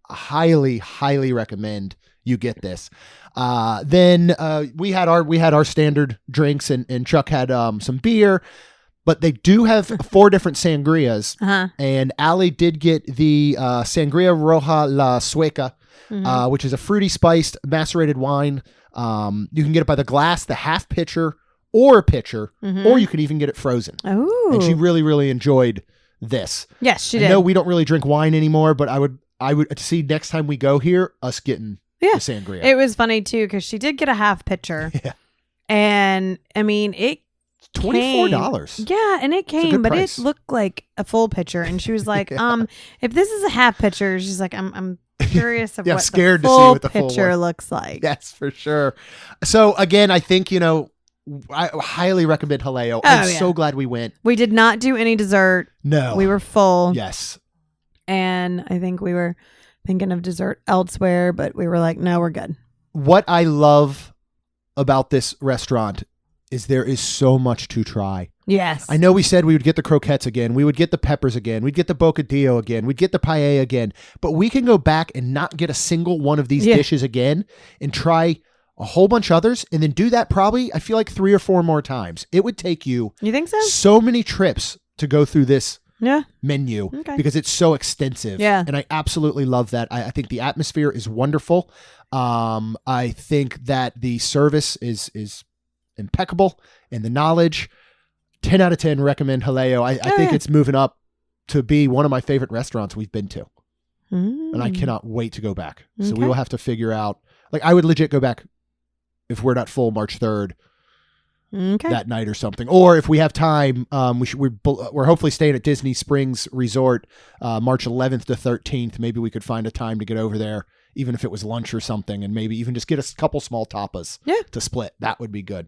Highly, highly recommend you get this. Then we had our standard drinks and Chuck had some beer, but they do have 4 different sangrias. And Allie did get the Sangria Roja La Sueca, which is a fruity spiced macerated wine. You can get it by the glass, the half pitcher, or a pitcher, or you could even get it frozen. Oh, and she really, really enjoyed this.
Yes, she did.
I know we don't really drink wine anymore, but I would see next time we go here, us getting the sangria.
It was funny too because she did get a half pitcher.
Yeah.
And I mean, it
$24.
Yeah, and it came, but
price.
it looked like a full pitcher. And she was like, if this is a half pitcher, she's like, I'm curious of
Yeah,
what
scared
the
to see
full
what the full
pitcher
one.
looks like.
Yes, for sure. So again, I think, I highly recommend Jaleo. I'm so glad we went.
We did not do any dessert.
No.
We were full.
Yes.
And I think we were thinking of dessert elsewhere, but we were like, no, we're good.
What I love about this restaurant is there is so much to try.
Yes.
I know we said we would get the croquettes again. We would get the peppers again. We'd get the bocadillo again. We'd get the paella again. But we can go back and not get a single one of these dishes again and try a whole bunch others and then do that probably, I feel like 3 or 4 more times. It would take you
think
so many trips to go through this menu because it's so extensive.
Yeah.
And I absolutely love that. I think the atmosphere is wonderful. I think that the service is impeccable and the knowledge. 10 out of 10 recommend Jaleo. I think it's moving up to be one of my favorite restaurants we've been to. And I cannot wait to go back. So we will have to figure out, like I would legit go back if we're not full March 3rd that night or something. Or if we have time, we're hopefully staying at Disney Springs Resort March 11th to 13th. Maybe we could find a time to get over there, even if it was lunch or something, and maybe even just get a couple small tapas to split. That would be good.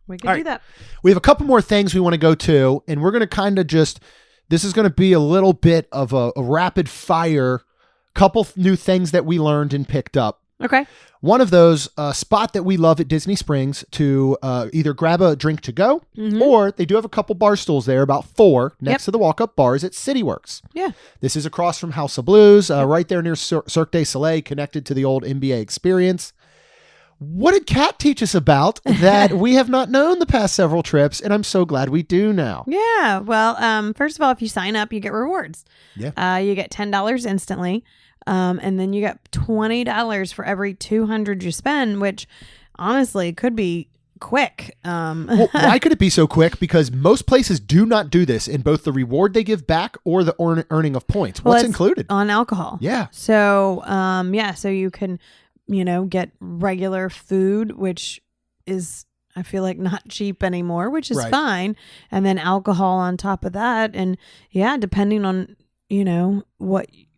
We could do that.
We have a couple more things we want to go to, and we're going to kind of this is going to be a little bit of a rapid fire, couple new things that we learned and picked up.
Okay.
One of those, a spot that we love at Disney Springs to either grab a drink to go, or they do have a couple bar stools there, about 4 next to the walk-up bars at CityWorks.
Yeah.
This is across from House of Blues, right there near Cirque du Soleil, connected to the old NBA experience. What did Kat teach us about that we have not known the past several trips, and I'm so glad we do now?
Yeah. Well, first of all, if you sign up, you get rewards.
Yeah.
You get $10 instantly. And then you get $20 for every 200 you spend, which honestly could be quick.
Well, why could it be so quick? Because most places do not do this in both the reward they give back or the earning of points. What's included?
On alcohol.
Yeah.
So, so you can, get regular food, which is, I feel like, not cheap anymore, which is fine. And then alcohol on top of that. And depending on,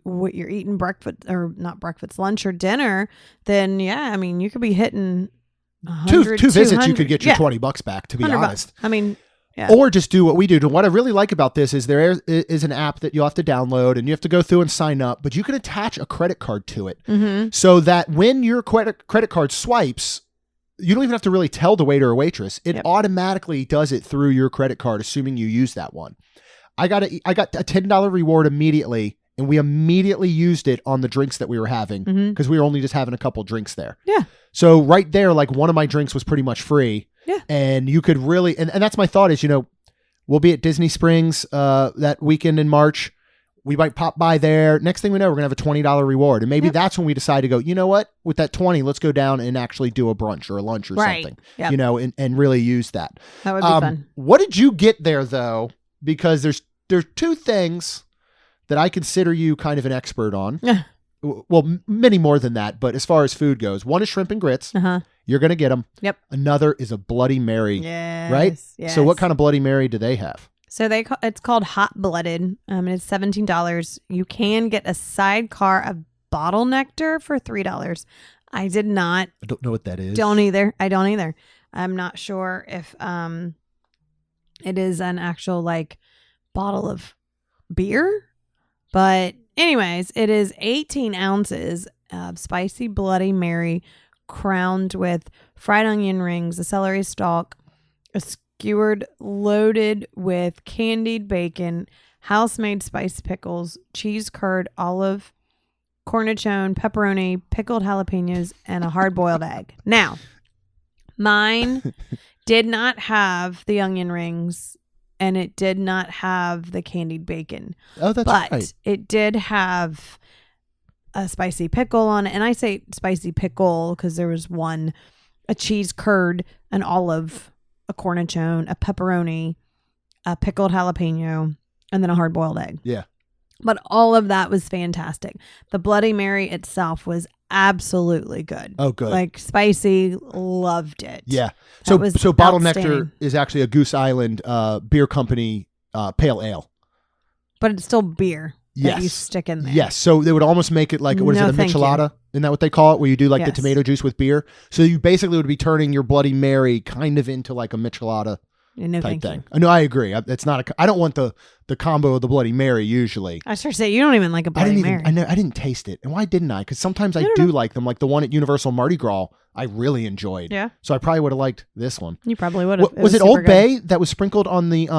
what you're eating lunch or dinner, then you could be hitting 100,
two visits, you could get your $20 back, to be honest.
I mean, yeah.
Or just do what we do. And what I really like about this is there is an app that you'll have to download and you have to go through and sign up, but you can attach a credit card to it so that when your credit card swipes, you don't even have to really tell the waiter or waitress. It automatically does it through your credit card, assuming you use that one. I got a $10 reward immediately, and we immediately used it on the drinks that we were having because we were only just having a couple drinks there.
Yeah.
So right there, like one of my drinks was pretty much free.
Yeah.
And you could really, and that's my thought is, we'll be at Disney Springs that weekend in March. We might pop by there. Next thing we know, we're going to have a $20 reward. And maybe that's when we decide to go, you know what, with that 20, let's go down and actually do a brunch or a lunch or something, and really use that.
That would be fun.
What did you get there though? Because there's 2 things that I consider you kind of an expert on.
Yeah.
Well, many more than that, but as far as food goes, one is shrimp and grits. You're going to get them.
Yep.
Another is a Bloody Mary.
Yes.
Right?
Yes.
So what kind of Bloody Mary do they have?
So it's called Hot Blooded. And it's $17. You can get a sidecar of bottle nectar for $3. I did not.
I don't know what that is.
I don't either. I'm not sure if it is an actual bottle of beer. But anyways, it is 18 ounces of spicy Bloody Mary crowned with fried onion rings, a celery stalk, a skewered loaded with candied bacon, house-made spiced pickles, cheese curd, olive, cornichon, pepperoni, pickled jalapenos, and a hard-boiled egg. Now, mine did not have the onion rings, and it did not have the candied bacon.
Oh, that's
right.
But
it did have a spicy pickle on it. And I say spicy pickle because there was a cheese curd, an olive, a cornichon, a pepperoni, a pickled jalapeno, and then a hard-boiled egg.
Yeah.
But all of that was fantastic. The Bloody Mary itself was absolutely good.
Oh, good.
Like spicy, loved it.
Yeah.
That was
So Bottle
outstanding.
Nectar is actually a Goose Island beer company pale ale.
But it's still beer that you
Yes.
stick in there.
Yes. So they would almost make it like, what is
No,
it, a
thank you.
michelada? Isn't that what they call it? Where you do like the
Yes.
tomato juice with beer. So you basically would be turning your Bloody Mary kind of into like a michelada
No,
type
thank
thing.
you.
No, I agree. It's not I don't want the combo of the Bloody Mary usually.
I should say, you don't even like a Bloody Mary.
I didn't taste it. And why didn't I? Because sometimes I
don't
do
know.
like them. Like the one at Universal Mardi Gras, I really enjoyed.
Yeah.
So I probably would have liked this one.
You probably would have.
Was it
super
Old
good.
Bay that was sprinkled on the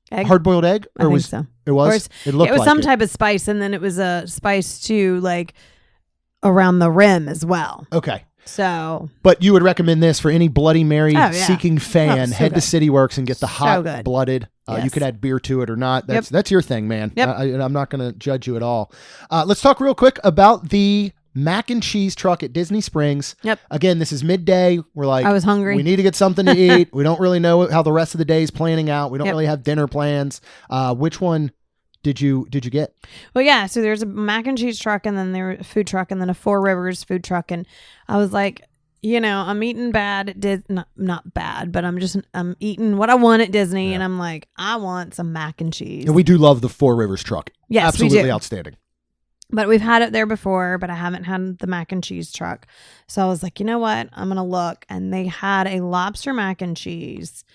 Egg?
hard-boiled egg?
I think
was
so.
it
Or
was?
it's-
It looked
It was
like
some
it.
type of spice, and then it was a spice too, like around the rim as well.
Okay.
So
But you would recommend this for any Bloody Mary
Oh, yeah.
seeking fan.
Oh, so
Head to
good.
City Works and get the
So
hot
good.
blooded. You
Yes.
could add beer to it or not. That's your thing, man.
Yep.
I'm not going to judge you at all. Let's talk real quick about the mac and cheese truck at Disney Springs.
Yep.
Again, this is midday. We're like,
I was hungry.
we need to get something to eat. We don't really know how the rest of the day is planning out. We don't
Yep.
really have dinner plans. Which one did you get?
Well, yeah. So there's a mac and cheese truck, and then there a food truck, and then a Four Rivers food truck, and I was like, I'm eating bad at not bad, but I'm eating what I want at Disney, and I'm like, I want some mac and cheese.
And we do love the Four Rivers truck.
Yes, we
absolutely
do.
outstanding.
But we've had it there before, but I haven't had the mac and cheese truck. So I was like, you know what? I'm going to look. And they had a lobster mac and cheese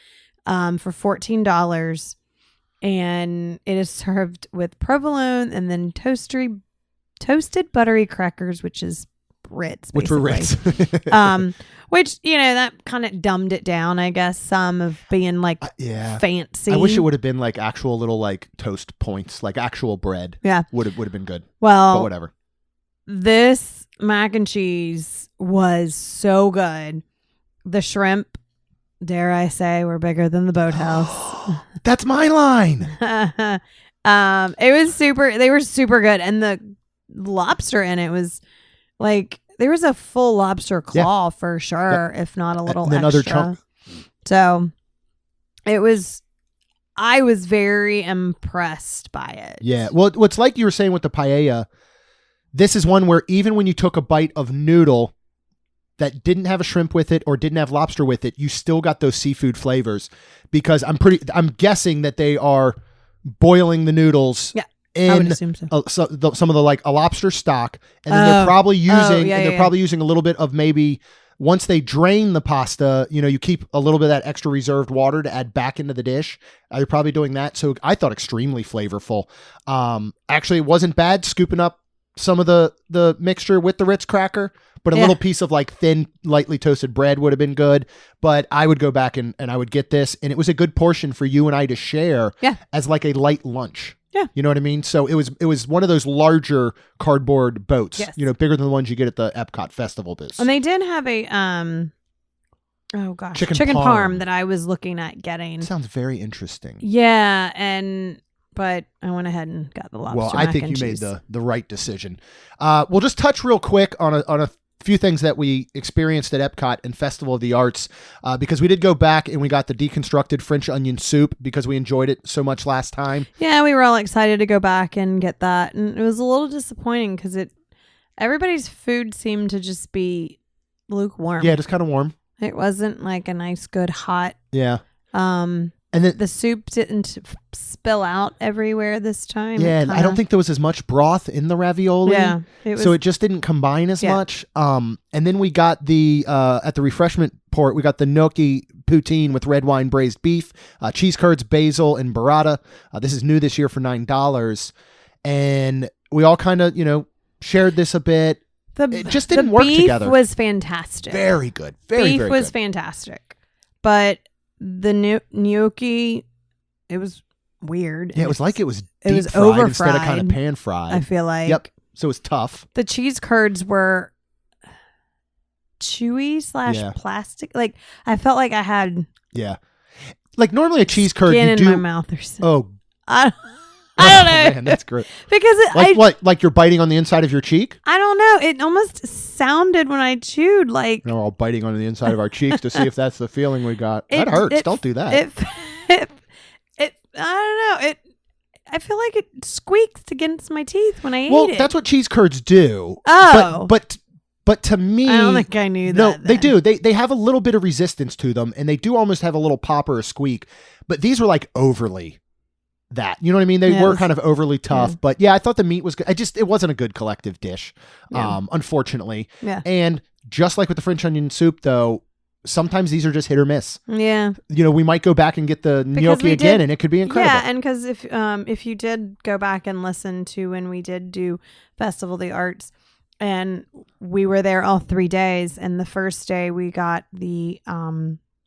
for $14. And it is served with provolone and then toasted buttery crackers, which is Ritz,
Which were
basically.
Ritz.
Which, that kind of dumbed it down, I guess, some of being like
Yeah.
fancy.
I wish it would have been like actual little like toast points, like actual bread.
Yeah.
Would have been good.
Well,
But whatever.
this mac and cheese was so good. The shrimp, dare I say, were bigger than the boathouse.
That's my line.
It was they were super good. And the lobster in it was like, there was a full lobster claw for sure, if not a little
And then
extra.
other chunk.
So I was very impressed by it.
Yeah. Well, what's like you were saying with the paella, this is one where even when you took a bite of noodle that didn't have a shrimp with it or didn't have lobster with it, you still got those seafood flavors, because I'm guessing that they are boiling the noodles
Yeah. I would
in
assume so.
some of the like a lobster stock, and then they're probably using probably using a little bit of, maybe once they drain the pasta, you keep a little bit of that extra reserved water to add back into the dish. They're probably doing that. So I thought extremely flavorful. Actually, it wasn't bad scooping up some of the mixture with the Ritz cracker, but a little piece of like thin, lightly toasted bread would have been good. But I would go back and I would get this, and it was a good portion for you and I to share as like a light lunch.
Yeah.
You know what I mean? So it was one of those larger cardboard boats,
Yes.
bigger than the ones you get at the Epcot Festival booths.
And they did have a
Chicken
chicken
parm.
parm that I was looking at getting.
Sounds very interesting.
Yeah, but I went ahead and got the lobster.
Well, I
mac
think
and
you made
cheese.
the right decision. We'll just touch real quick on a few things that we experienced at Epcot and Festival of the Arts, because we did go back and we got the deconstructed French onion soup because we enjoyed it so much last time.
Yeah, we were all excited to go back and get that, and it was a little disappointing because everybody's food seemed to just be lukewarm.
Yeah, just kind of warm.
It wasn't like a nice, good hot.
Yeah.
And
then
the soup didn't spill out everywhere this time.
yeah, and I don't think there was as much broth in the ravioli.
Yeah,
So it just didn't combine as much. And then we got the at the refreshment port, we got the gnocchi poutine with red wine braised beef, cheese curds, basil, and burrata. This is new this year for $9. And we all kind of, shared this a bit. It just didn't work together.
The beef was fantastic.
Very good. Very,
beef
very
was
good.
fantastic. But the gnocchi, it was weird.
Yeah, it was like it was
it was
deep fried
over
instead of kind of
fried,
pan fried.
I feel like.
Yep. So it was tough.
The cheese curds were chewy / plastic. Like, I felt like I had
Yeah. Like normally a cheese curd
skin
you
in
do.
my mouth or something.
Oh,
I don't know.
Man, that's great.
Because
Like what? Like you're biting on the inside of your cheek?
I don't know. It almost sounded when I chewed like
No, we're all biting on the inside of our cheeks to see if that's the feeling we got. That hurts. Don't do that.
I don't know. I feel like it squeaked against my teeth when I ate it.
Well, that's what cheese curds do.
Oh.
But to me,
I don't think I knew that.
No, they
then.
do. They have a little bit of resistance to them, and they do almost have a little pop or a squeak. But these were like overly that. You know what I mean? They were kind of overly tough. But yeah, I thought the meat was good. It wasn't a good collective dish, unfortunately.
Yeah.
And just like with the French onion soup, though, sometimes these are just hit or miss.
Yeah.
You know, we might go back and get the gnocchi again, and it could be incredible.
Yeah, and because if you did go back and listen to when we did do Festival of the Arts, and we were there all 3 days, and the first day we got the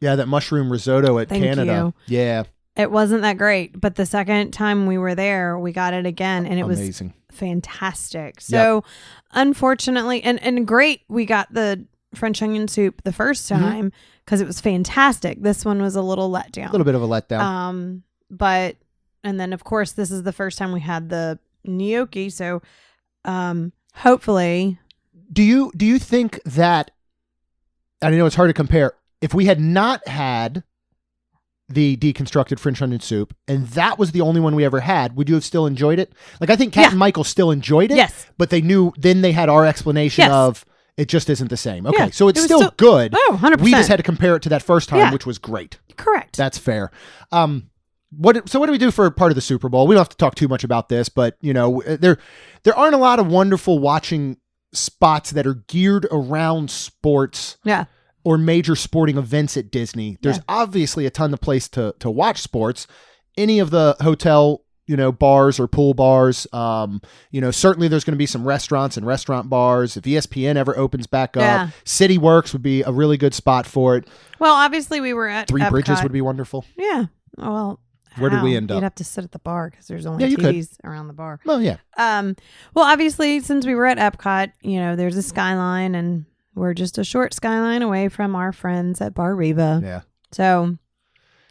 that mushroom risotto at Canada.
You.
Yeah.
It wasn't that great, but the second time we were there, we got it again, and it
amazing.
Was fantastic. So, unfortunately, and great, we got the French onion soup the first time because it was fantastic. This one was a little letdown.
A little bit of a letdown.
But and then of course this is the first time we had the gnocchi. So, hopefully.
Do you think that? I know it's hard to compare. If we had not had the deconstructed French onion soup, and that was the only one we ever had, would you have still enjoyed it? Like, I think Kat and Michael still enjoyed it.
Yes.
But they knew, then they had our explanation of it just isn't the same. Okay.
Yeah,
So it's still good.
Oh, 100%.
We just had to compare it to that first time, which was great.
Correct.
That's fair. What do we do for part of the Super Bowl? We don't have to talk too much about this, but you know, there aren't a lot of wonderful watching spots that are geared around sports.
Yeah.
Or major sporting events at Disney. There's obviously a ton of place to watch sports. Any of the hotel, bars or pool bars. Certainly there's going to be some restaurants and restaurant bars. If ESPN ever opens back up, City Works would be a really good spot for it.
Well, obviously we were at
Three
Epcot.
Bridges would be wonderful.
Yeah. Well,
where did we end up?
You'd have to sit at the bar because there's only TVs around the bar.
Well, yeah.
Well, obviously since we were at Epcot, there's a skyline, and we're just a short skyline away from our friends at Bar Reva.
Yeah.
So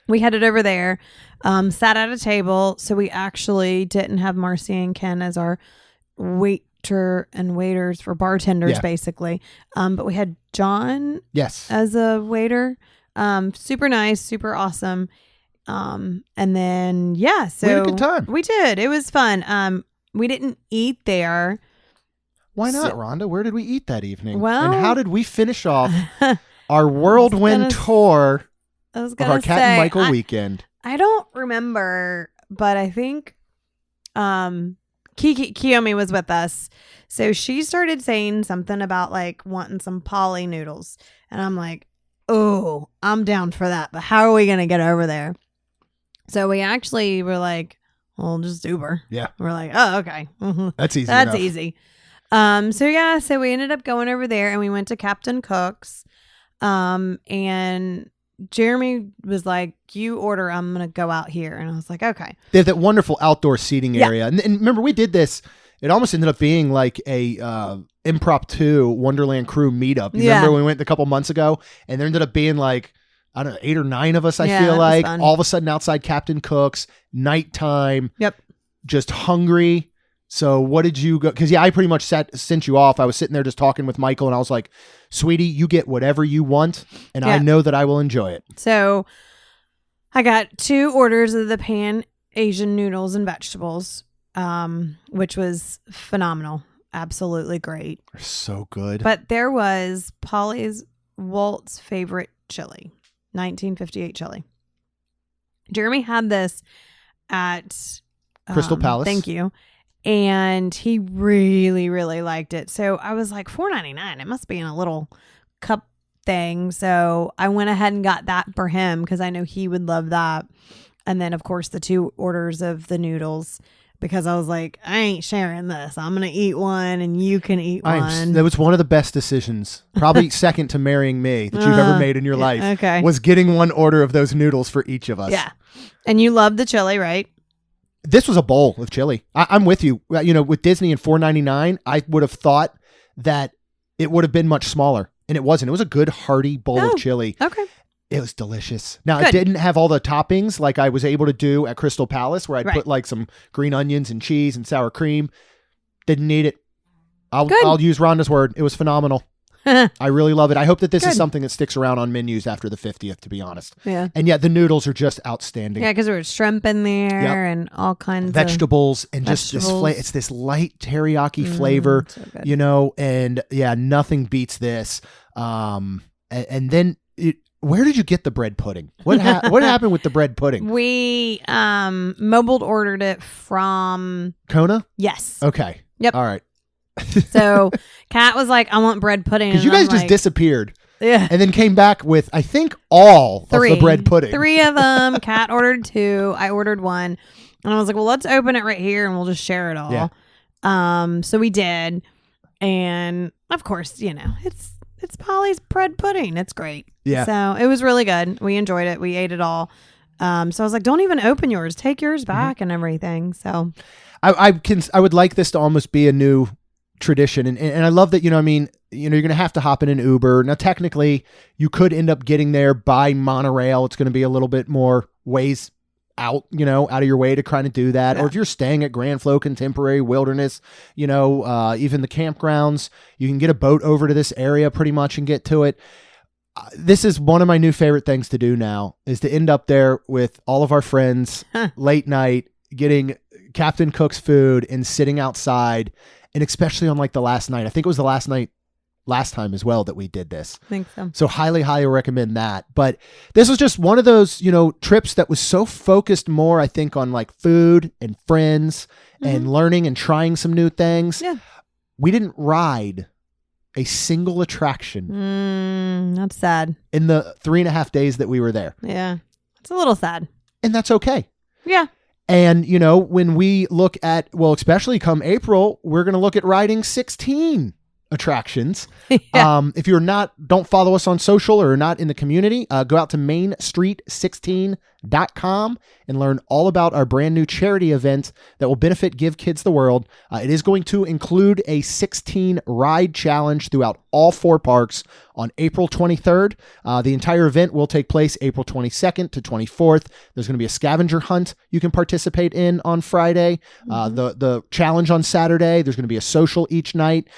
we headed over there, sat at a table. So we actually didn't have Marcy and Ken as our waiter and waiters for bartenders, basically. But we had John as a waiter. Super nice, super awesome. And then, so
we had a good time.
We did. It was fun. We didn't eat there.
Why not, Rhonda? Where did we eat that evening?
Well,
and how did we finish off our whirlwind tour of our Kat and Michael weekend?
I don't remember, but I think Kiyomi was with us. So she started saying something about like wanting some poly noodles. And I'm like, oh, I'm down for that. But how are we going to get over there? So we actually were like, well, just Uber.
Yeah.
We're like, oh, okay.
That's easy.
That's easy. So we ended up going over there and we went to Captain Cook's. And Jeremy was like, you order, I'm going to go out here. And I was like, okay.
They have that wonderful outdoor seating area. And remember, we did this. It almost ended up being like a impromptu Wonderland crew meetup. You remember when we went a couple months ago, and there ended up being like, I don't know, 8 or 9 of us, I feel like. All of a sudden outside Captain Cook's, nighttime.
Yep.
Just hungry. So what did you go? Because I pretty much sent you off. I was sitting there just talking with Michael, and I was like, sweetie, you get whatever you want, and I know that I will enjoy it.
So I got 2 orders of the pan Asian noodles and vegetables, which was phenomenal. Absolutely great.
They're so good.
But there was Polly's Walt's favorite chili, 1958 chili. Jeremy had this at
Crystal Palace.
Thank you. And he really, really liked it. So I was like, $4.99. It must be in a little cup thing. So I went ahead and got that for him because I know he would love that. And then, of course, the 2 orders of the noodles, because I was like, I ain't sharing this. I'm going to eat one and you can eat one.
That was one of the best decisions, probably second to marrying me, that you've ever made in your life.
Okay.
Was getting one order of those noodles for each of us.
Yeah. And you love the chili, right?
This was a bowl of chili. I'm with you. With Disney and $4.99, I would have thought that it would have been much smaller, and it wasn't. It was a good hearty bowl of chili.
Okay.
It was delicious. Now, it didn't have all the toppings like I was able to do at Crystal Palace, where I'd put like some green onions and cheese and sour cream. Didn't need it. I'll use Rhonda's word. It was phenomenal. I really love it. I hope that this is
Good.
something that sticks around on menus after the 50th, to be honest.
Yeah.
And yet the noodles are just outstanding.
Yeah, because there was shrimp in there
Yep.
and all kinds of
Vegetables and just this
vegetables.
it's this light teriyaki flavor,
so good.
you know, and yeah, nothing beats this. And then where did you get the bread pudding? What happened with the bread pudding?
We mobile ordered it from
Kona?
yes.
Okay.
Yep.
All right.
So Kat was like, I want bread pudding.
Because you
and
guys
I'm
just
like,
disappeared
yeah.
and then came back with, I think, all
Three.
of the bread pudding.
3 of them. Kat ordered 2. I ordered 1. And I was like, well, let's open it right here and we'll just share it all.
Yeah.
So we did. And of course, you know, it's Polly's bread pudding. It's great.
Yeah.
So it was really good. We enjoyed it. We ate it all. So I was like, don't even open yours. Take yours back and everything. So
I would like this to almost be a new tradition. And I love that, you know, I mean, you know, you're going to have to hop in an Uber. Now, technically, you could end up getting there by monorail. It's going to be a little bit more ways out, you know, out of your way to kind of do that.
Yeah.
Or if you're staying at Grand Flow Contemporary Wilderness, you know, even the campgrounds, you can get a boat over to this area pretty much and get to it. This is one of my new favorite things to do now, is to end up there with all of our friends late night, getting Captain Cook's food and sitting outside. And especially on like the last night, I think it was the last time as well that we did this.
I think so.
So highly recommend that. But this was just one of those, you know, trips that was so focused more, I think, on like food and friends and learning and trying some new things.
Yeah.
We didn't ride a single attraction
That's sad.
in the 3.5 days that we were there.
Yeah. It's a little sad.
And that's okay.
Yeah.
And, you know, when we look at, well, especially come April, we're going to look at riding 16 attractions.
Yeah.
If you're don't follow us on social or not in the community, go out to mainstreet16.com and learn all about our brand new charity event that will benefit Give Kids the World. It is going to include a 16 ride challenge throughout all 4 parks on April 23rd. The entire event will take place April 22nd to 24th. There's going to be a scavenger hunt you can participate in on Friday. The challenge on Saturday. There's going to be a social each night.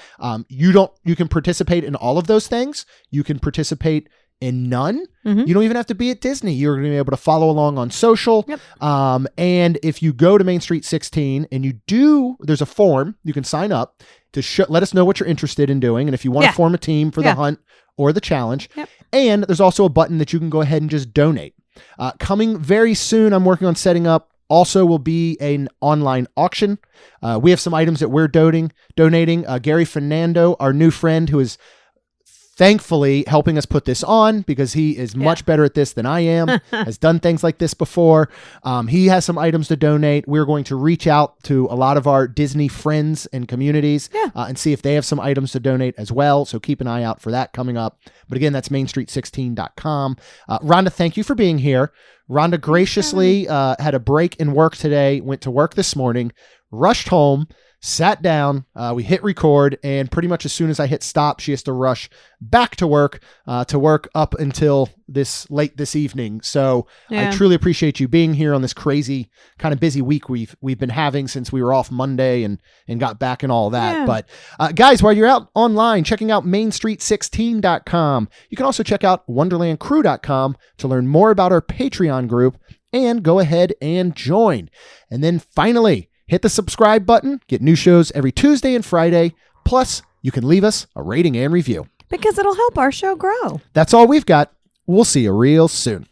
You can participate in all of those things. You can participate in none. You don't even have to be at Disney. You're going to be able to follow along on social.
Yep.
And if you go to Main Street 16 and there's a form, you can sign up to let us know what you're interested in doing. And if you want to form a team for the hunt or the challenge.
Yep.
And there's also a button that you can go ahead and just donate. Coming very soon, I'm working on setting up, also will be an online auction. We have some items that we're donating. Gary Fernando, our new friend, who is thankfully helping us put this on because he is much better at this than I am, has done things like this before. He has some items to donate. We're going to reach out to a lot of our Disney friends and communities and see if they have some items to donate as well. So keep an eye out for that coming up. But again, that's mainstreet16.com. Rhonda, thank you for being here. Rhonda graciously had a break in work today, went to work this morning, rushed home, sat down, we hit record, and pretty much as soon as I hit stop, she has to rush back to work up until late this evening. So I truly appreciate you being here on this crazy kind of busy week we've been having since we were off Monday and got back and all that.
Yeah.
But guys, while you're out online checking out mainstreet16.com, you can also check out wonderlandcrew.com to learn more about our Patreon group and go ahead and join. And then finally, hit the subscribe button, get new shows every Tuesday and Friday. Plus, you can leave us a rating and review.
Because it'll help our show grow.
That's all we've got. We'll see you real soon.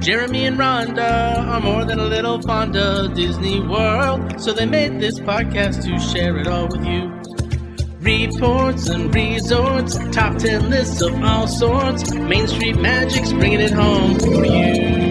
Jeremy and Rhonda are more than a little fond of Disney World, so they made this podcast to share it all with you. Reports and resorts, top 10 lists of all sorts, Main Street Magic's bringing it home for you.